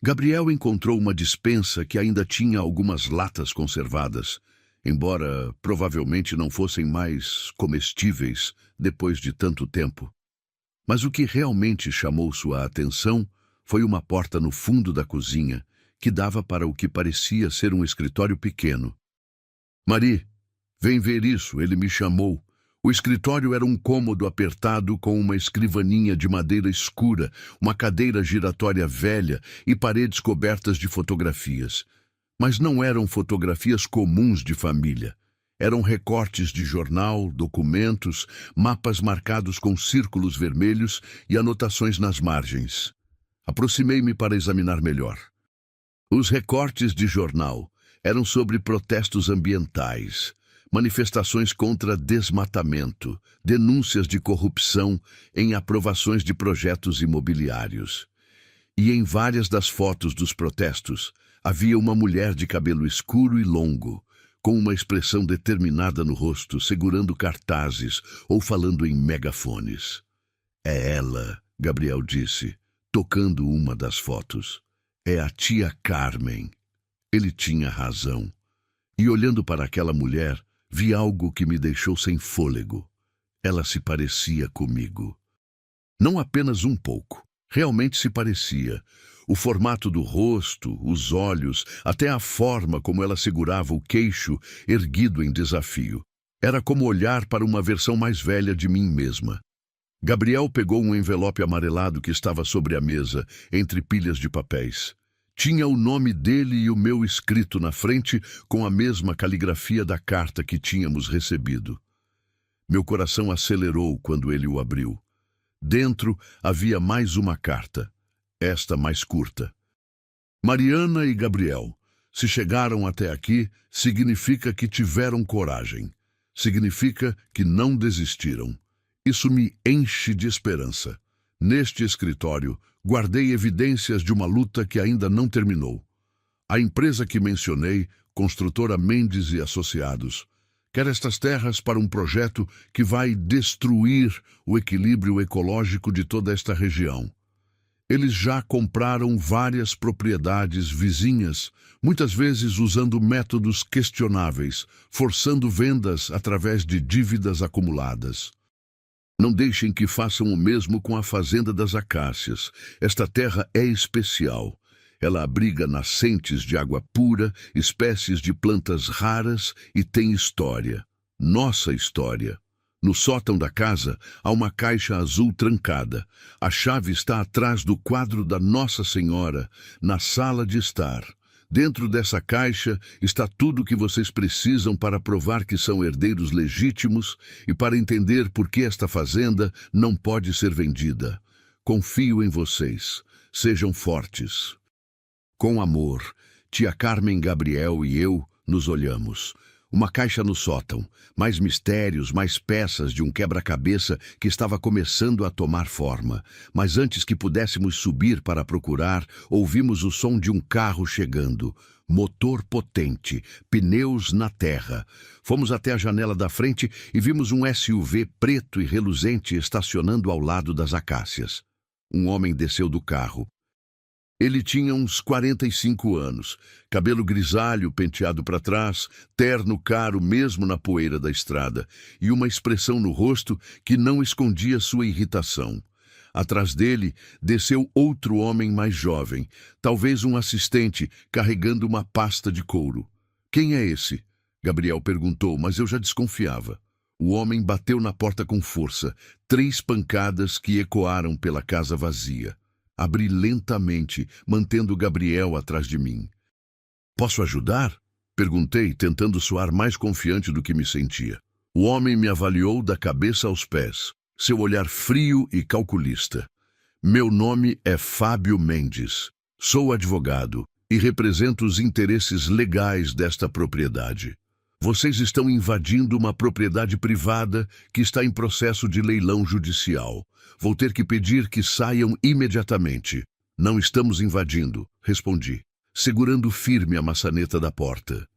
Gabriel encontrou uma despensa que ainda tinha algumas latas conservadas, embora provavelmente não fossem mais comestíveis depois de tanto tempo. Mas o que realmente chamou sua atenção foi uma porta no fundo da cozinha, que dava para o que parecia ser um escritório pequeno. Mari, vem ver isso, ele me chamou. O escritório era um cômodo apertado com uma escrivaninha de madeira escura, uma cadeira giratória velha e paredes cobertas de fotografias. Mas não eram fotografias comuns de família. Eram recortes de jornal, documentos, mapas marcados com círculos vermelhos e anotações nas margens. Aproximei-me para examinar melhor. Os recortes de jornal eram sobre protestos ambientais, manifestações contra desmatamento, denúncias de corrupção em aprovações de projetos imobiliários. E em várias das fotos dos protestos, havia uma mulher de cabelo escuro e longo, com uma expressão determinada no rosto, segurando cartazes ou falando em megafones. É ela, Gabriel disse, tocando uma das fotos. É a tia Carmen. Ele tinha razão. E olhando para aquela mulher, vi algo que me deixou sem fôlego. Ela se parecia comigo. Não apenas um pouco. Realmente se parecia. O formato do rosto, os olhos, até a forma como ela segurava o queixo erguido em desafio. Era como olhar para uma versão mais velha de mim mesma. Gabriel pegou um envelope amarelado que estava sobre a mesa, entre pilhas de papéis. Tinha o nome dele e o meu escrito na frente, com a mesma caligrafia da carta que tínhamos recebido. Meu coração acelerou quando ele o abriu. Dentro havia mais uma carta, esta mais curta. Mariana e Gabriel, se chegaram até aqui, significa que tiveram coragem. Significa que não desistiram. Isso me enche de esperança. Neste escritório, guardei evidências de uma luta que ainda não terminou. A empresa que mencionei, Construtora Mendes e Associados, quer estas terras para um projeto que vai destruir o equilíbrio ecológico de toda esta região. Eles já compraram várias propriedades vizinhas, muitas vezes usando métodos questionáveis, forçando vendas através de dívidas acumuladas. Não deixem que façam o mesmo com a Fazenda das Acácias. Esta terra é especial. Ela abriga nascentes de água pura, espécies de plantas raras e tem história. Nossa história. No sótão da casa há uma caixa azul trancada. A chave está atrás do quadro da Nossa Senhora, na sala de estar. Dentro dessa caixa está tudo o que vocês precisam para provar que são herdeiros legítimos e para entender por que esta fazenda não pode ser vendida. Confio em vocês. Sejam fortes. Com amor, tia Carmen, Gabriel e eu nos olhamos. Uma caixa no sótão, mais mistérios, mais peças de um quebra-cabeça que estava começando a tomar forma. Mas antes que pudéssemos subir para procurar, ouvimos o som de um carro chegando. Motor potente, pneus na terra. Fomos até a janela da frente e vimos um SUV preto e reluzente estacionando ao lado das acácias. Um homem desceu do carro. Ele tinha uns 45 anos, cabelo grisalho penteado para trás, terno caro mesmo na poeira da estrada, e uma expressão no rosto que não escondia sua irritação. Atrás dele, desceu outro homem mais jovem, talvez um assistente, carregando uma pasta de couro. "Quem é esse?" Gabriel perguntou, mas eu já desconfiava. O homem bateu na porta com força, 3 pancadas que ecoaram pela casa vazia. Abri lentamente, mantendo Gabriel atrás de mim. "Posso ajudar?" Perguntei, tentando soar mais confiante do que me sentia. O homem me avaliou da cabeça aos pés, seu olhar frio e calculista. "Meu nome é Fábio Mendes. Sou advogado e represento os interesses legais desta propriedade. Vocês estão invadindo uma propriedade privada que está em processo de leilão judicial. Vou ter que pedir que saiam imediatamente." "Não estamos invadindo", respondi, segurando firme a maçaneta da porta.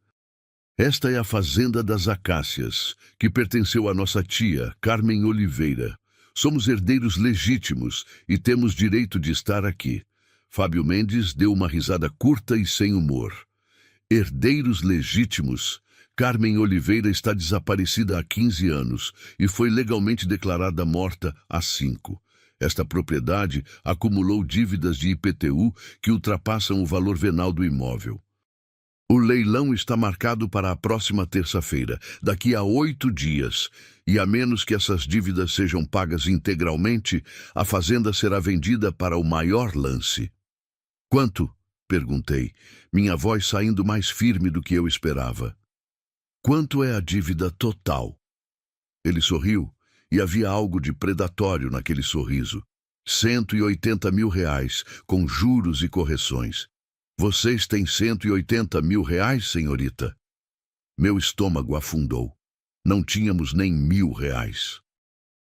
"Esta é a Fazenda das Acácias, que pertenceu à nossa tia, Carmen Oliveira. Somos herdeiros legítimos e temos direito de estar aqui." Fábio Mendes deu uma risada curta e sem humor. "Herdeiros legítimos? Carmen Oliveira está desaparecida há 15 anos e foi legalmente declarada morta há 5. Esta propriedade acumulou dívidas de IPTU que ultrapassam o valor venal do imóvel. O leilão está marcado para a próxima terça-feira, daqui a 8 dias, e a menos que essas dívidas sejam pagas integralmente, a fazenda será vendida para o maior lance." "Quanto?" perguntei, minha voz saindo mais firme do que eu esperava. "Quanto é a dívida total?" Ele sorriu, e havia algo de predatório naquele sorriso. R$180 mil, com juros e correções. "Vocês têm R$180 mil, senhorita?" Meu estômago afundou. Não tínhamos nem R$1.000.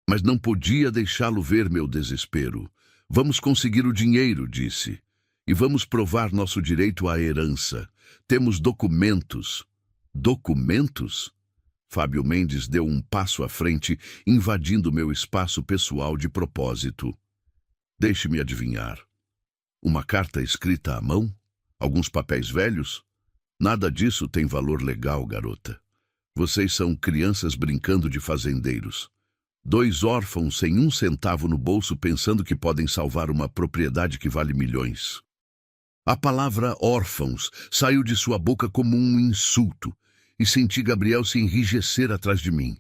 Mas não podia deixá-lo ver meu desespero. "Vamos conseguir o dinheiro", disse. "E vamos provar nosso direito à herança. Temos documentos." "Documentos?" Fábio Mendes deu um passo à frente, invadindo meu espaço pessoal de propósito. "Deixe-me adivinhar. Uma carta escrita à mão? Alguns papéis velhos? Nada disso tem valor legal, garota. Vocês são crianças brincando de fazendeiros. 2 órfãos sem um centavo no bolso pensando que podem salvar uma propriedade que vale milhões." A palavra órfãos saiu de sua boca como um insulto, e senti Gabriel se enrijecer atrás de mim.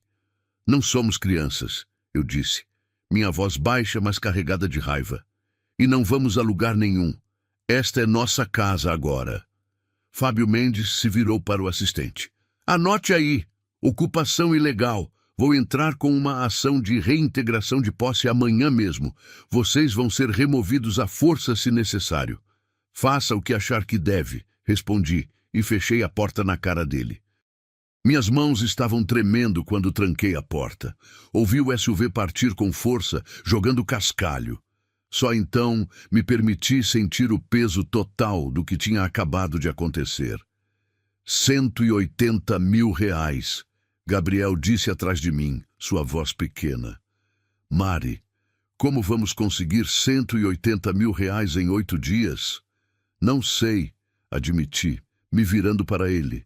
"Não somos crianças", eu disse, minha voz baixa, mas carregada de raiva. "E não vamos a lugar nenhum. Esta é nossa casa agora." Fábio Mendes se virou para o assistente. "Anote aí. Ocupação ilegal. Vou entrar com uma ação de reintegração de posse amanhã mesmo. Vocês vão ser removidos à força se necessário." "Faça o que achar que deve", respondi, e fechei a porta na cara dele. Minhas mãos estavam tremendo quando tranquei a porta. Ouvi o SUV partir com força, jogando cascalho. Só então me permiti sentir o peso total do que tinha acabado de acontecer. R$180 mil, Gabriel disse atrás de mim, sua voz pequena. "Mari, Como vamos conseguir 180 mil reais em 8 dias? Não sei, admiti, me virando para ele.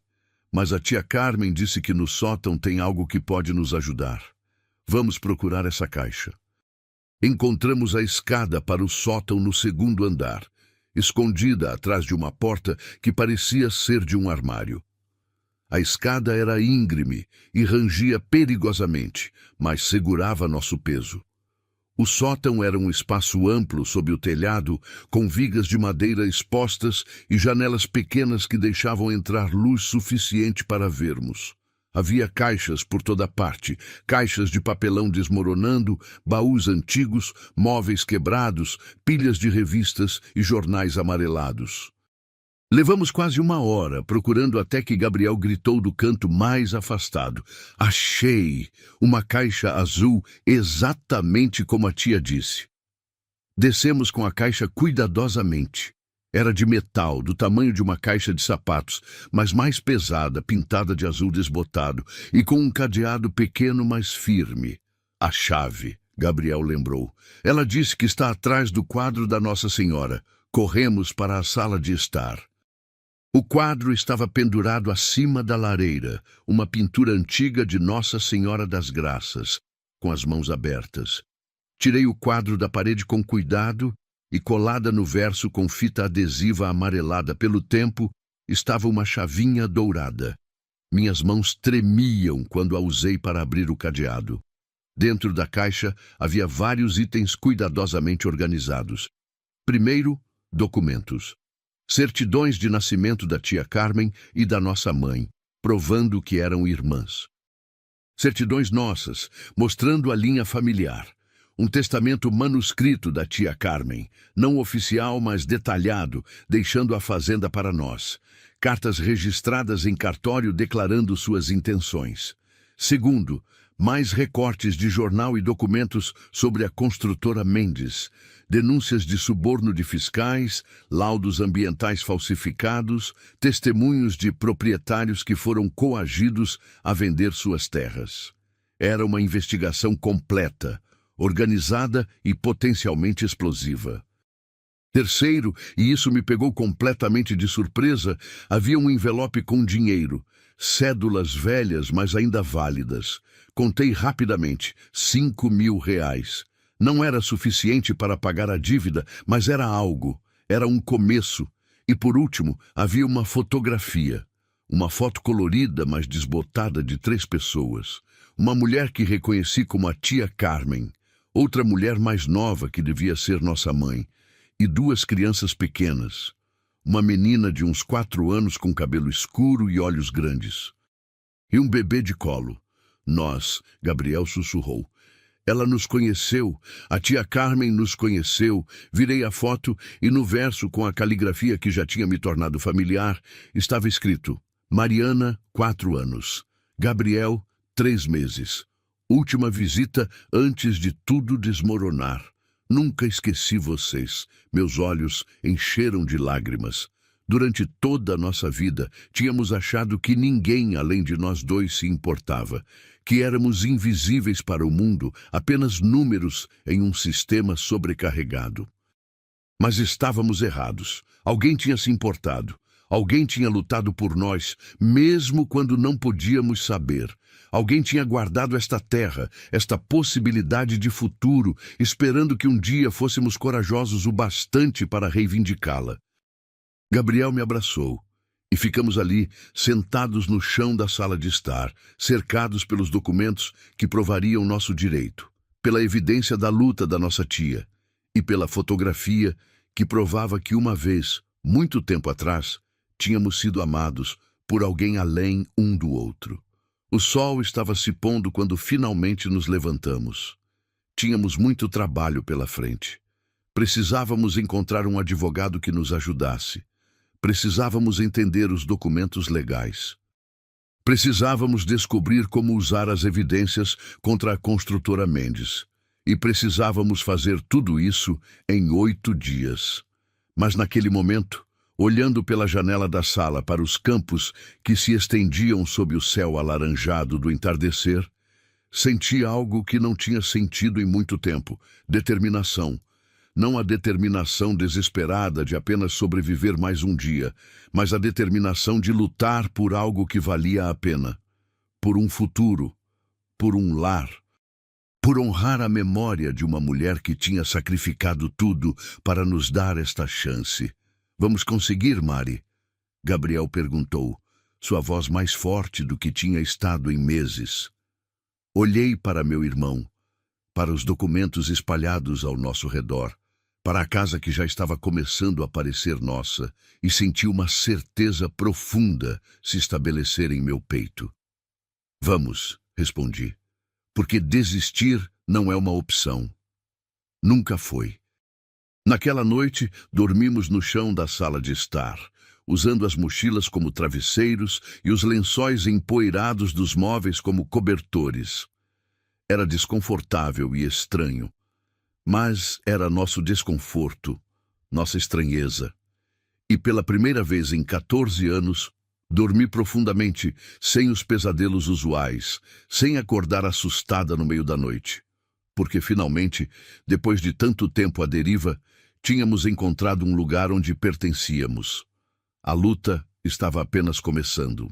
Mas a tia Carmen disse que no sótão tem algo que pode nos ajudar. Vamos procurar essa caixa. Encontramos a escada para o sótão no segundo andar, escondida atrás de uma porta que parecia ser de um armário. A escada era íngreme e rangia perigosamente, mas segurava nosso peso. O sótão era um espaço amplo sob o telhado, com vigas de madeira expostas e janelas pequenas que deixavam entrar luz suficiente para vermos. Havia caixas por toda parte, caixas de papelão desmoronando, baús antigos, móveis quebrados, pilhas de revistas e jornais amarelados. Levamos quase 1 hora procurando até que Gabriel gritou do canto mais afastado. Achei! Uma caixa azul exatamente como a tia disse. Descemos com a caixa cuidadosamente. Era de metal, do tamanho de uma caixa de sapatos, mas mais pesada, pintada de azul desbotado, e com um cadeado pequeno, mas firme. A chave, Gabriel lembrou. Ela disse que está atrás do quadro da Nossa Senhora. Corremos para a sala de estar. O quadro estava pendurado acima da lareira, uma pintura antiga de Nossa Senhora das Graças, com as mãos abertas. Tirei o quadro da parede com cuidado e, colada no verso com fita adesiva amarelada pelo tempo, estava uma chavinha dourada. Minhas mãos tremiam quando a usei para abrir o cadeado. Dentro da caixa havia vários itens cuidadosamente organizados. Primeiro, documentos. Certidões de nascimento da tia Carmen e da nossa mãe, provando que eram irmãs. Certidões nossas, mostrando a linha familiar. Um testamento manuscrito da tia Carmen, não oficial, mas detalhado, deixando a fazenda para nós. Cartas registradas em cartório declarando suas intenções. Segundo, mais recortes de jornal e documentos sobre a construtora Mendes, denúncias de suborno de fiscais, laudos ambientais falsificados, testemunhos de proprietários que foram coagidos a vender suas terras. Era uma investigação completa, organizada e potencialmente explosiva. Terceiro, e isso me pegou completamente de surpresa, havia um envelope com dinheiro, cédulas velhas, mas ainda válidas. Contei rapidamente, 5 mil reais. Não era suficiente para pagar a dívida, mas era algo, era um começo. E por último, havia uma fotografia. Uma foto colorida, mas desbotada de 3 pessoas. Uma mulher que reconheci como a tia Carmen. Outra mulher mais nova que devia ser nossa mãe. E 2 crianças pequenas. Uma menina de uns 4 anos com cabelo escuro e olhos grandes. E um bebê de colo. Nós, Gabriel sussurrou. Ela nos conheceu, a tia Carmen nos conheceu. Virei a foto e no verso com a caligrafia que já tinha me tornado familiar, estava escrito: Mariana, 4 anos. Gabriel, 3 meses. Última visita antes de tudo desmoronar. Nunca esqueci vocês. Meus olhos encheram de lágrimas. Durante toda a nossa vida, tínhamos achado que ninguém além de nós 2 se importava, que éramos invisíveis para o mundo, apenas números em um sistema sobrecarregado. Mas estávamos errados. Alguém tinha se importado. Alguém tinha lutado por nós, mesmo quando não podíamos saber. Alguém tinha guardado esta terra, esta possibilidade de futuro, esperando que um dia fôssemos corajosos o bastante para reivindicá-la. Gabriel me abraçou, e ficamos ali, sentados no chão da sala de estar, cercados pelos documentos que provariam nosso direito, pela evidência da luta da nossa tia, e pela fotografia que provava que uma vez, muito tempo atrás, tínhamos sido amados por alguém além um do outro. O sol estava se pondo quando finalmente nos levantamos. Tínhamos muito trabalho pela frente. Precisávamos encontrar um advogado que nos ajudasse. Precisávamos entender os documentos legais. Precisávamos descobrir como usar as evidências contra a construtora Mendes. E precisávamos fazer tudo isso em 8 dias. Mas naquele momento, olhando pela janela da sala para os campos que se estendiam sob o céu alaranjado do entardecer, Senti algo que não tinha sentido em muito tempo: determinação. Não a determinação desesperada de apenas sobreviver mais um dia, mas a determinação de lutar por algo que valia a pena. Por um futuro, por um lar, por honrar a memória de uma mulher que tinha sacrificado tudo para nos dar esta chance. Vamos conseguir, Mari? Gabriel perguntou, sua voz mais forte do que tinha estado em meses. Olhei para meu irmão, para os documentos espalhados ao nosso redor, para a casa que já estava começando a parecer nossa, e senti uma certeza profunda se estabelecer em meu peito. Vamos, respondi, porque desistir não é uma opção. Nunca foi. Naquela noite, dormimos no chão da sala de estar, usando as mochilas como travesseiros e os lençóis empoeirados dos móveis como cobertores. Era desconfortável e estranho, mas era nosso desconforto, nossa estranheza. E pela primeira vez em 14 anos, dormi profundamente, sem os pesadelos usuais, sem acordar assustada no meio da noite. Porque finalmente, depois de tanto tempo à deriva, tínhamos encontrado um lugar onde pertencíamos. A luta estava apenas começando.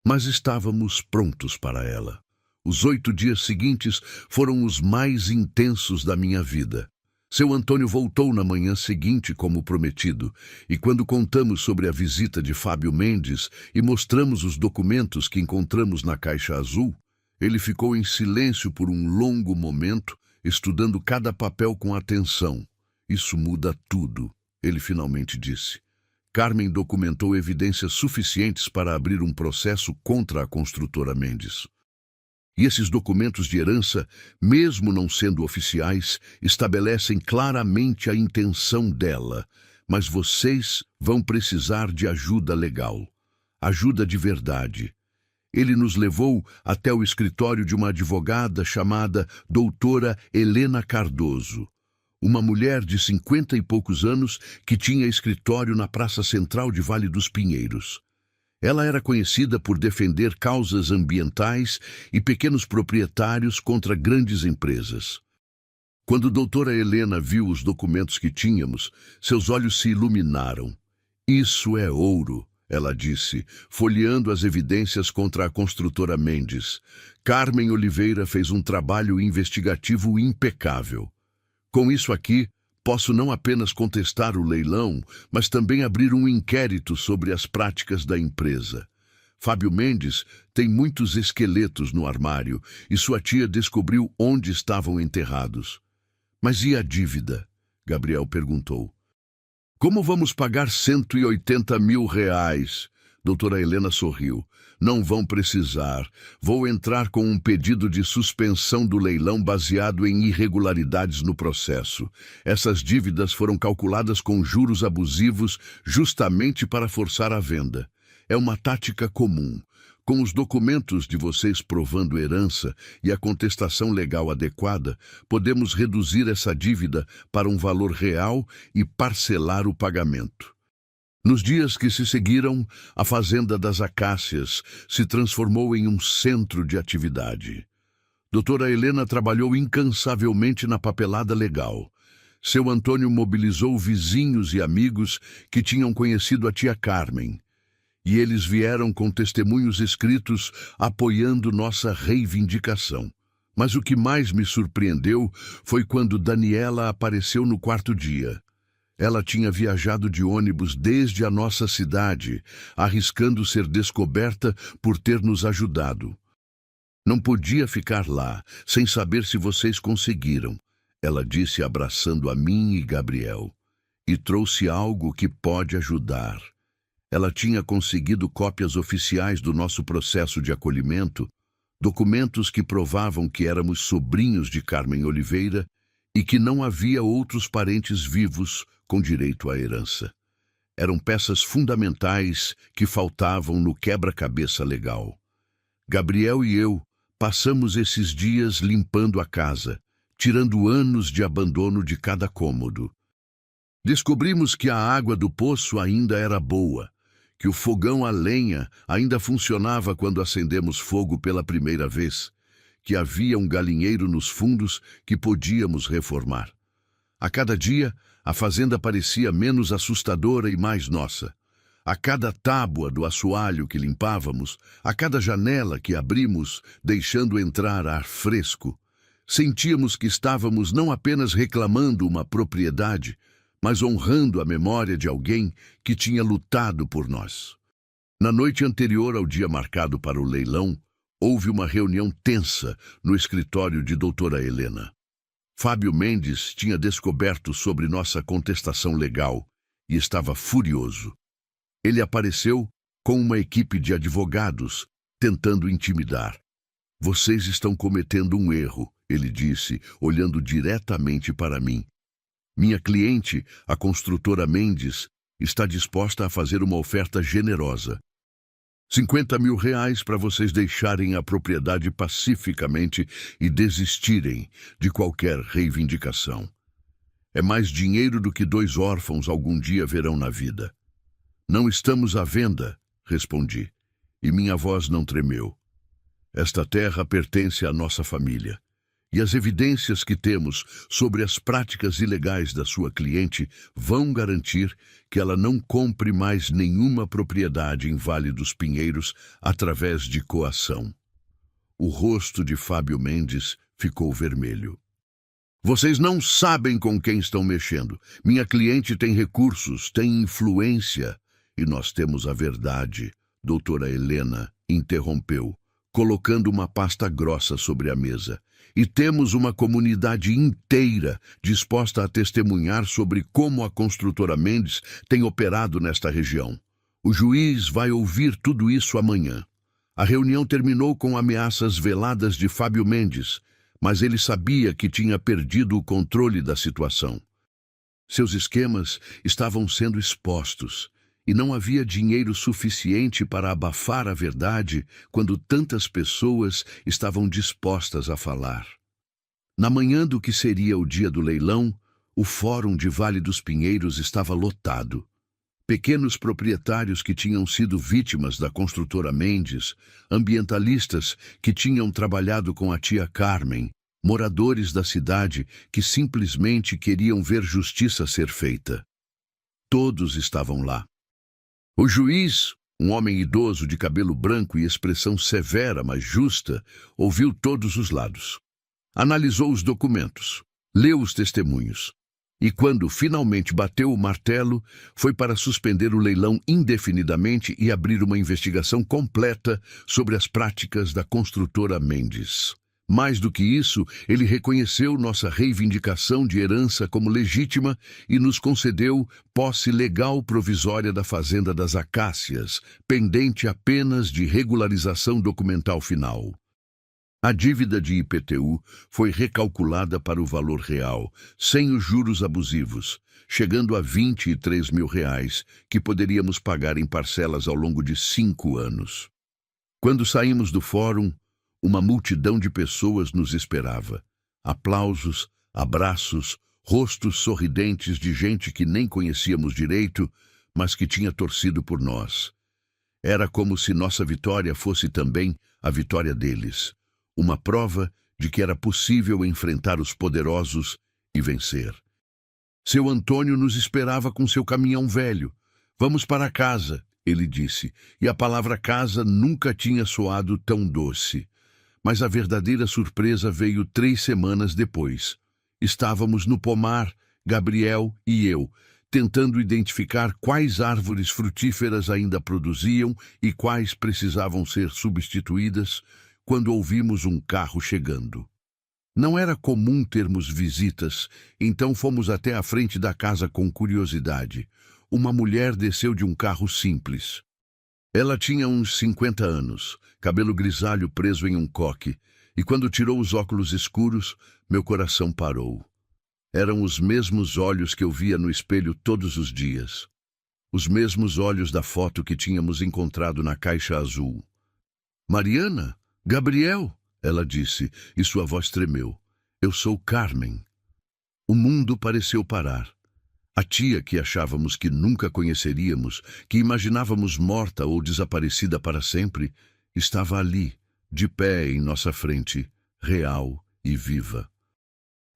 Mas estávamos prontos para ela. Os 8 dias seguintes foram os mais intensos da minha vida. Seu Antônio voltou na manhã seguinte como prometido, e quando contamos sobre a visita de Fábio Mendes e mostramos os documentos que encontramos na caixa azul, ele ficou em silêncio por um longo momento, estudando cada papel com atenção. Isso muda tudo, ele finalmente disse. Carmen documentou evidências suficientes para abrir um processo contra a construtora Mendes. E esses documentos de herança, mesmo não sendo oficiais, estabelecem claramente a intenção dela. Mas vocês vão precisar de ajuda legal. Ajuda de verdade. Ele nos levou até o escritório de uma advogada chamada doutora Helena Cardoso. Uma mulher de 50 e poucos anos que tinha escritório na Praça Central de Vale dos Pinheiros. Ela era conhecida por defender causas ambientais e pequenos proprietários contra grandes empresas. Quando a doutora Helena viu os documentos que tínhamos, seus olhos se iluminaram. Isso é ouro, ela disse, folheando as evidências contra a construtora Mendes. Carmen Oliveira fez um trabalho investigativo impecável. Com isso aqui, posso não apenas contestar o leilão, mas também abrir um inquérito sobre as práticas da empresa. Fábio Mendes tem muitos esqueletos no armário e sua tia descobriu onde estavam enterrados. Mas e a dívida? Gabriel perguntou. Como vamos pagar 180 mil reais? Doutora Helena sorriu. Não vão precisar. Vou entrar com um pedido de suspensão do leilão baseado em irregularidades no processo. Essas dívidas foram calculadas com juros abusivos justamente para forçar a venda. É uma tática comum. Com os documentos de vocês provando herança e a contestação legal adequada, podemos reduzir essa dívida para um valor real e parcelar o pagamento. Nos dias que se seguiram, a Fazenda das Acácias se transformou em um centro de atividade. Doutora Helena trabalhou incansavelmente na papelada legal. Seu Antônio mobilizou vizinhos e amigos que tinham conhecido a tia Carmen. E eles vieram com testemunhos escritos apoiando nossa reivindicação. Mas o que mais me surpreendeu foi quando Daniela apareceu no quarto dia. Ela tinha viajado de ônibus desde a nossa cidade, arriscando ser descoberta por ter nos ajudado. Não podia ficar lá, sem saber se vocês conseguiram, ela disse abraçando a mim e Gabriel. E trouxe algo que pode ajudar. Ela tinha conseguido cópias oficiais do nosso processo de acolhimento, documentos que provavam que éramos sobrinhos de Carmen Oliveira e que não havia outros parentes vivos com direito à herança. Eram peças fundamentais que faltavam no quebra-cabeça legal. Gabriel e eu passamos esses dias limpando a casa, tirando anos de abandono de cada cômodo. Descobrimos que a água do poço ainda era boa, que o fogão a lenha ainda funcionava quando acendemos fogo pela primeira vez, que havia um galinheiro nos fundos que podíamos reformar. A cada dia, a fazenda parecia menos assustadora e mais nossa. A cada tábua do assoalho que limpávamos, a cada janela que abrimos, deixando entrar ar fresco, sentíamos que estávamos não apenas reclamando uma propriedade, mas honrando a memória de alguém que tinha lutado por nós. Na noite anterior ao dia marcado para o leilão, houve uma reunião tensa no escritório de doutora Helena. Fábio Mendes tinha descoberto sobre nossa contestação legal e estava furioso. Ele apareceu com uma equipe de advogados, tentando intimidar. "Vocês estão cometendo um erro", ele disse, olhando diretamente para mim. "Minha cliente, a construtora Mendes, está disposta a fazer uma oferta generosa. R$ 50.000 para vocês deixarem a propriedade pacificamente e desistirem de qualquer reivindicação. É mais dinheiro do que 2 órfãos algum dia verão na vida." "Não estamos à venda", respondi, e minha voz não tremeu. "Esta terra pertence à nossa família. E as evidências que temos sobre as práticas ilegais da sua cliente vão garantir que ela não compre mais nenhuma propriedade em Vale dos Pinheiros através de coação." O rosto de Fábio Mendes ficou vermelho. "Vocês não sabem com quem estão mexendo. Minha cliente tem recursos, tem influência. E nós temos a verdade", doutora Helena interrompeu, colocando uma pasta grossa sobre a mesa. "E temos uma comunidade inteira disposta a testemunhar sobre como a construtora Mendes tem operado nesta região. O juiz vai ouvir tudo isso amanhã." A reunião terminou com ameaças veladas de Fábio Mendes, mas ele sabia que tinha perdido o controle da situação. Seus esquemas estavam sendo expostos, e não havia dinheiro suficiente para abafar a verdade quando tantas pessoas estavam dispostas a falar. Na manhã do que seria o dia do leilão, o Fórum de Vale dos Pinheiros estava lotado. Pequenos proprietários que tinham sido vítimas da construtora Mendes, ambientalistas que tinham trabalhado com a tia Carmen, moradores da cidade que simplesmente queriam ver justiça ser feita. Todos estavam lá. O juiz, um homem idoso de cabelo branco e expressão severa, mas justa, ouviu todos os lados. Analisou os documentos, leu os testemunhos. E quando finalmente bateu o martelo, foi para suspender o leilão indefinidamente e abrir uma investigação completa sobre as práticas da construtora Mendes. Mais do que isso, ele reconheceu nossa reivindicação de herança como legítima e nos concedeu posse legal provisória da Fazenda das Acácias, pendente apenas de regularização documental final. A dívida de IPTU foi recalculada para o valor real, sem os juros abusivos, chegando a R$ 23.000, que poderíamos pagar em parcelas ao longo de 5 anos. Quando saímos do fórum, uma multidão de pessoas nos esperava. Aplausos, abraços, rostos sorridentes de gente que nem conhecíamos direito, mas que tinha torcido por nós. Era como se nossa vitória fosse também a vitória deles. Uma prova de que era possível enfrentar os poderosos e vencer. Seu Antônio nos esperava com seu caminhão velho. "Vamos para casa", ele disse, e a palavra casa nunca tinha soado tão doce. Mas a verdadeira surpresa veio 3 semanas depois. Estávamos no pomar, Gabriel e eu, tentando identificar quais árvores frutíferas ainda produziam e quais precisavam ser substituídas, quando ouvimos um carro chegando. Não era comum termos visitas, então fomos até a frente da casa com curiosidade. Uma mulher desceu de um carro simples. Ela tinha uns 50 anos, cabelo grisalho preso em um coque, e quando tirou os óculos escuros, meu coração parou. Eram os mesmos olhos que eu via no espelho todos os dias. Os mesmos olhos da foto que tínhamos encontrado na caixa azul. "Mariana? Gabriel", ela disse, e sua voz tremeu. "Eu sou Carmen." O mundo pareceu parar. A tia que achávamos que nunca conheceríamos, que imaginávamos morta ou desaparecida para sempre, estava ali, de pé em nossa frente, real e viva.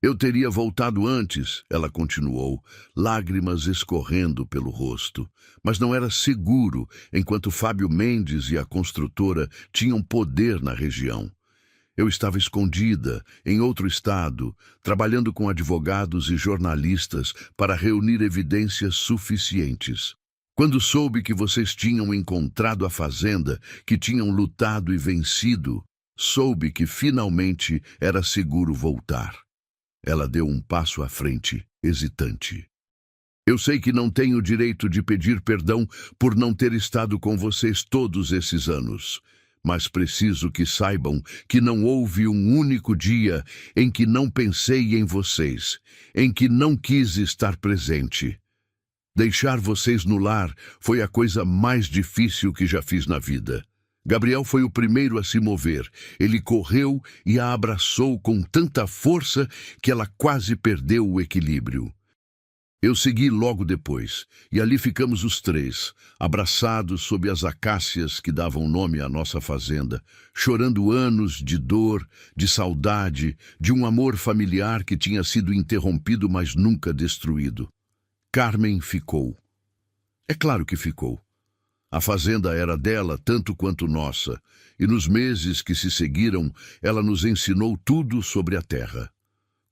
Eu teria voltado antes, ela continuou, lágrimas escorrendo pelo rosto, mas não era seguro enquanto Fábio Mendes e a construtora tinham poder na região. Eu estava escondida, em outro estado, trabalhando com advogados e jornalistas para reunir evidências suficientes. Quando soube que vocês tinham encontrado a fazenda, que tinham lutado e vencido, soube que finalmente era seguro voltar. Ela deu um passo à frente, hesitante. Eu sei que não tenho o direito de pedir perdão por não ter estado com vocês todos esses anos, mas preciso que saibam que não houve um único dia em que não pensei em vocês, em que não quis estar presente. Deixar vocês no lar foi a coisa mais difícil que já fiz na vida. Gabriel foi o primeiro a se mover. Ele correu e a abraçou com tanta força que ela quase perdeu o equilíbrio. Eu segui logo depois, e ali ficamos os três, abraçados sob as acácias que davam nome à nossa fazenda, chorando anos de dor, de saudade, de um amor familiar que tinha sido interrompido, mas nunca destruído. Carmen ficou. É claro que ficou. A fazenda era dela tanto quanto nossa, e nos meses que se seguiram, ela nos ensinou tudo sobre a terra.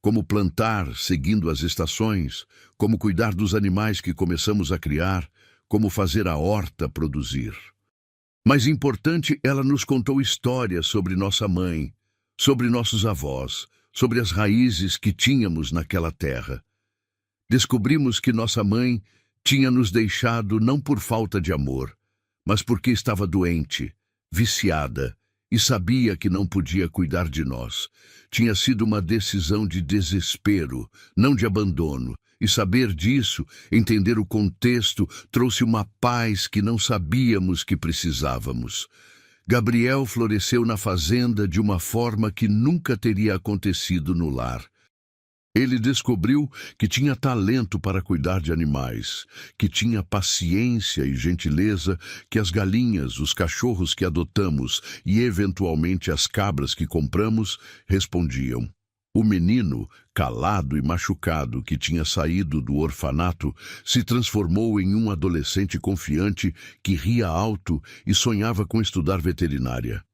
Como plantar seguindo as estações, como cuidar dos animais que começamos a criar, como fazer a horta produzir. Mais importante, ela nos contou histórias sobre nossa mãe, sobre nossos avós, sobre as raízes que tínhamos naquela terra. Descobrimos que nossa mãe tinha nos deixado não por falta de amor, mas porque estava doente, viciada, e sabia que não podia cuidar de nós. Tinha sido uma decisão de desespero, não de abandono, e saber disso, entender o contexto, trouxe uma paz que não sabíamos que precisávamos. Gabriel floresceu na fazenda de uma forma que nunca teria acontecido no lar. Ele descobriu que tinha talento para cuidar de animais, que tinha paciência e gentileza que as galinhas, os cachorros que adotamos e, eventualmente, as cabras que compramos respondiam. O menino, calado e machucado que tinha saído do orfanato, se transformou em um adolescente confiante que ria alto e sonhava com estudar veterinária.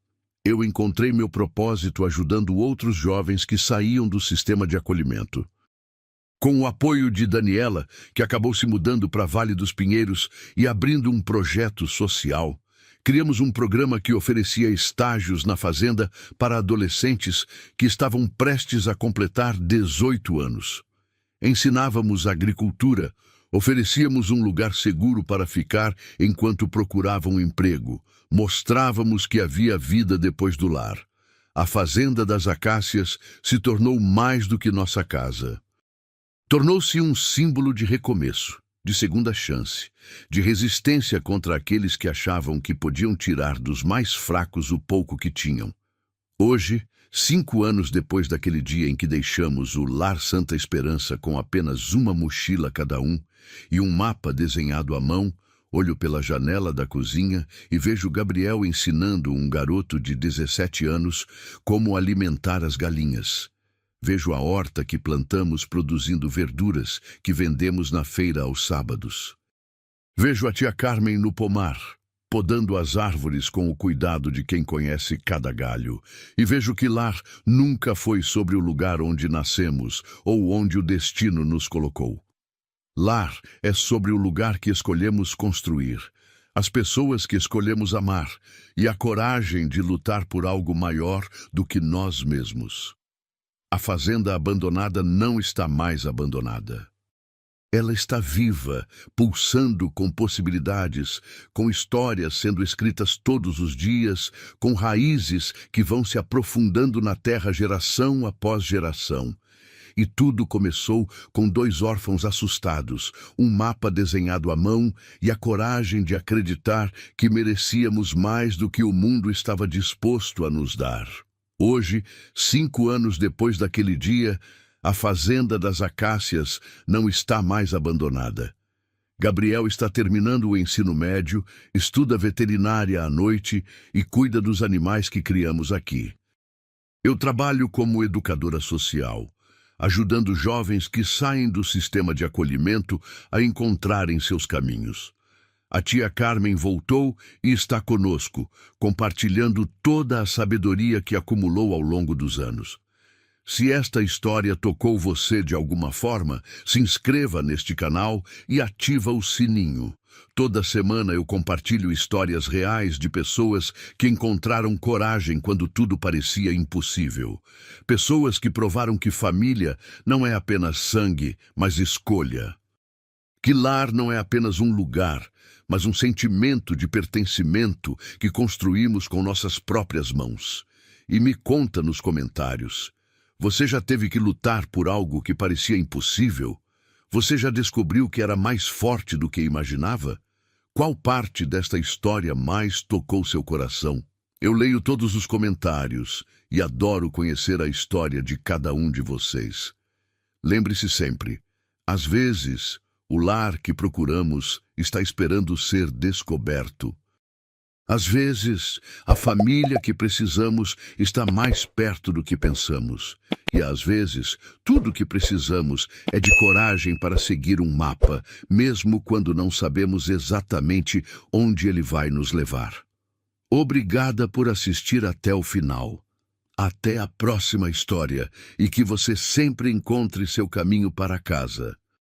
Eu encontrei meu propósito ajudando outros jovens que saíam do sistema de acolhimento. Com o apoio de Daniela, que acabou se mudando para Vale dos Pinheiros e abrindo um projeto social, criamos um programa que oferecia estágios na fazenda para adolescentes que estavam prestes a completar 18 anos. Ensinávamos agricultura, oferecíamos um lugar seguro para ficar enquanto procuravam emprego, mostrávamos que havia vida depois do lar. A Fazenda das Acácias se tornou mais do que nossa casa. Tornou-se um símbolo de recomeço, de segunda chance, de resistência contra aqueles que achavam que podiam tirar dos mais fracos o pouco que tinham. Hoje, 5 anos depois daquele dia em que deixamos o Lar Santa Esperança com apenas uma mochila cada um e um mapa desenhado à mão, olho pela janela da cozinha e vejo Gabriel ensinando um garoto de 17 anos como alimentar as galinhas. Vejo a horta que plantamos produzindo verduras que vendemos na feira aos sábados. Vejo a tia Carmen no pomar, podando as árvores com o cuidado de quem conhece cada galho. E vejo que lar nunca foi sobre o lugar onde nascemos ou onde o destino nos colocou. Lar é sobre o lugar que escolhemos construir, as pessoas que escolhemos amar e a coragem de lutar por algo maior do que nós mesmos. A fazenda abandonada não está mais abandonada. Ela está viva, pulsando com possibilidades, com histórias sendo escritas todos os dias, com raízes que vão se aprofundando na terra geração após geração. E tudo começou com 2 órfãos assustados, um mapa desenhado à mão e a coragem de acreditar que merecíamos mais do que o mundo estava disposto a nos dar. Hoje, 5 anos depois daquele dia, a Fazenda das Acácias não está mais abandonada. Gabriel está terminando o ensino médio, estuda veterinária à noite e cuida dos animais que criamos aqui. Eu trabalho como educadora social, ajudando jovens que saem do sistema de acolhimento a encontrarem seus caminhos. A tia Carmen voltou e está conosco, compartilhando toda a sabedoria que acumulou ao longo dos anos. Se esta história tocou você de alguma forma, se inscreva neste canal e ativa o sininho. Toda semana eu compartilho histórias reais de pessoas que encontraram coragem quando tudo parecia impossível. Pessoas que provaram que família não é apenas sangue, mas escolha. Que lar não é apenas um lugar, mas um sentimento de pertencimento que construímos com nossas próprias mãos. E me conta nos comentários. Você já teve que lutar por algo que parecia impossível? Você já descobriu que era mais forte do que imaginava? Qual parte desta história mais tocou seu coração? Eu leio todos os comentários e adoro conhecer a história de cada um de vocês. Lembre-se sempre, às vezes, o lar que procuramos está esperando ser descoberto. Às vezes, a família que precisamos está mais perto do que pensamos. E às vezes, tudo o que precisamos é de coragem para seguir um mapa, mesmo quando não sabemos exatamente onde ele vai nos levar. Obrigada por assistir até o final. Até a próxima história e que você sempre encontre seu caminho para casa.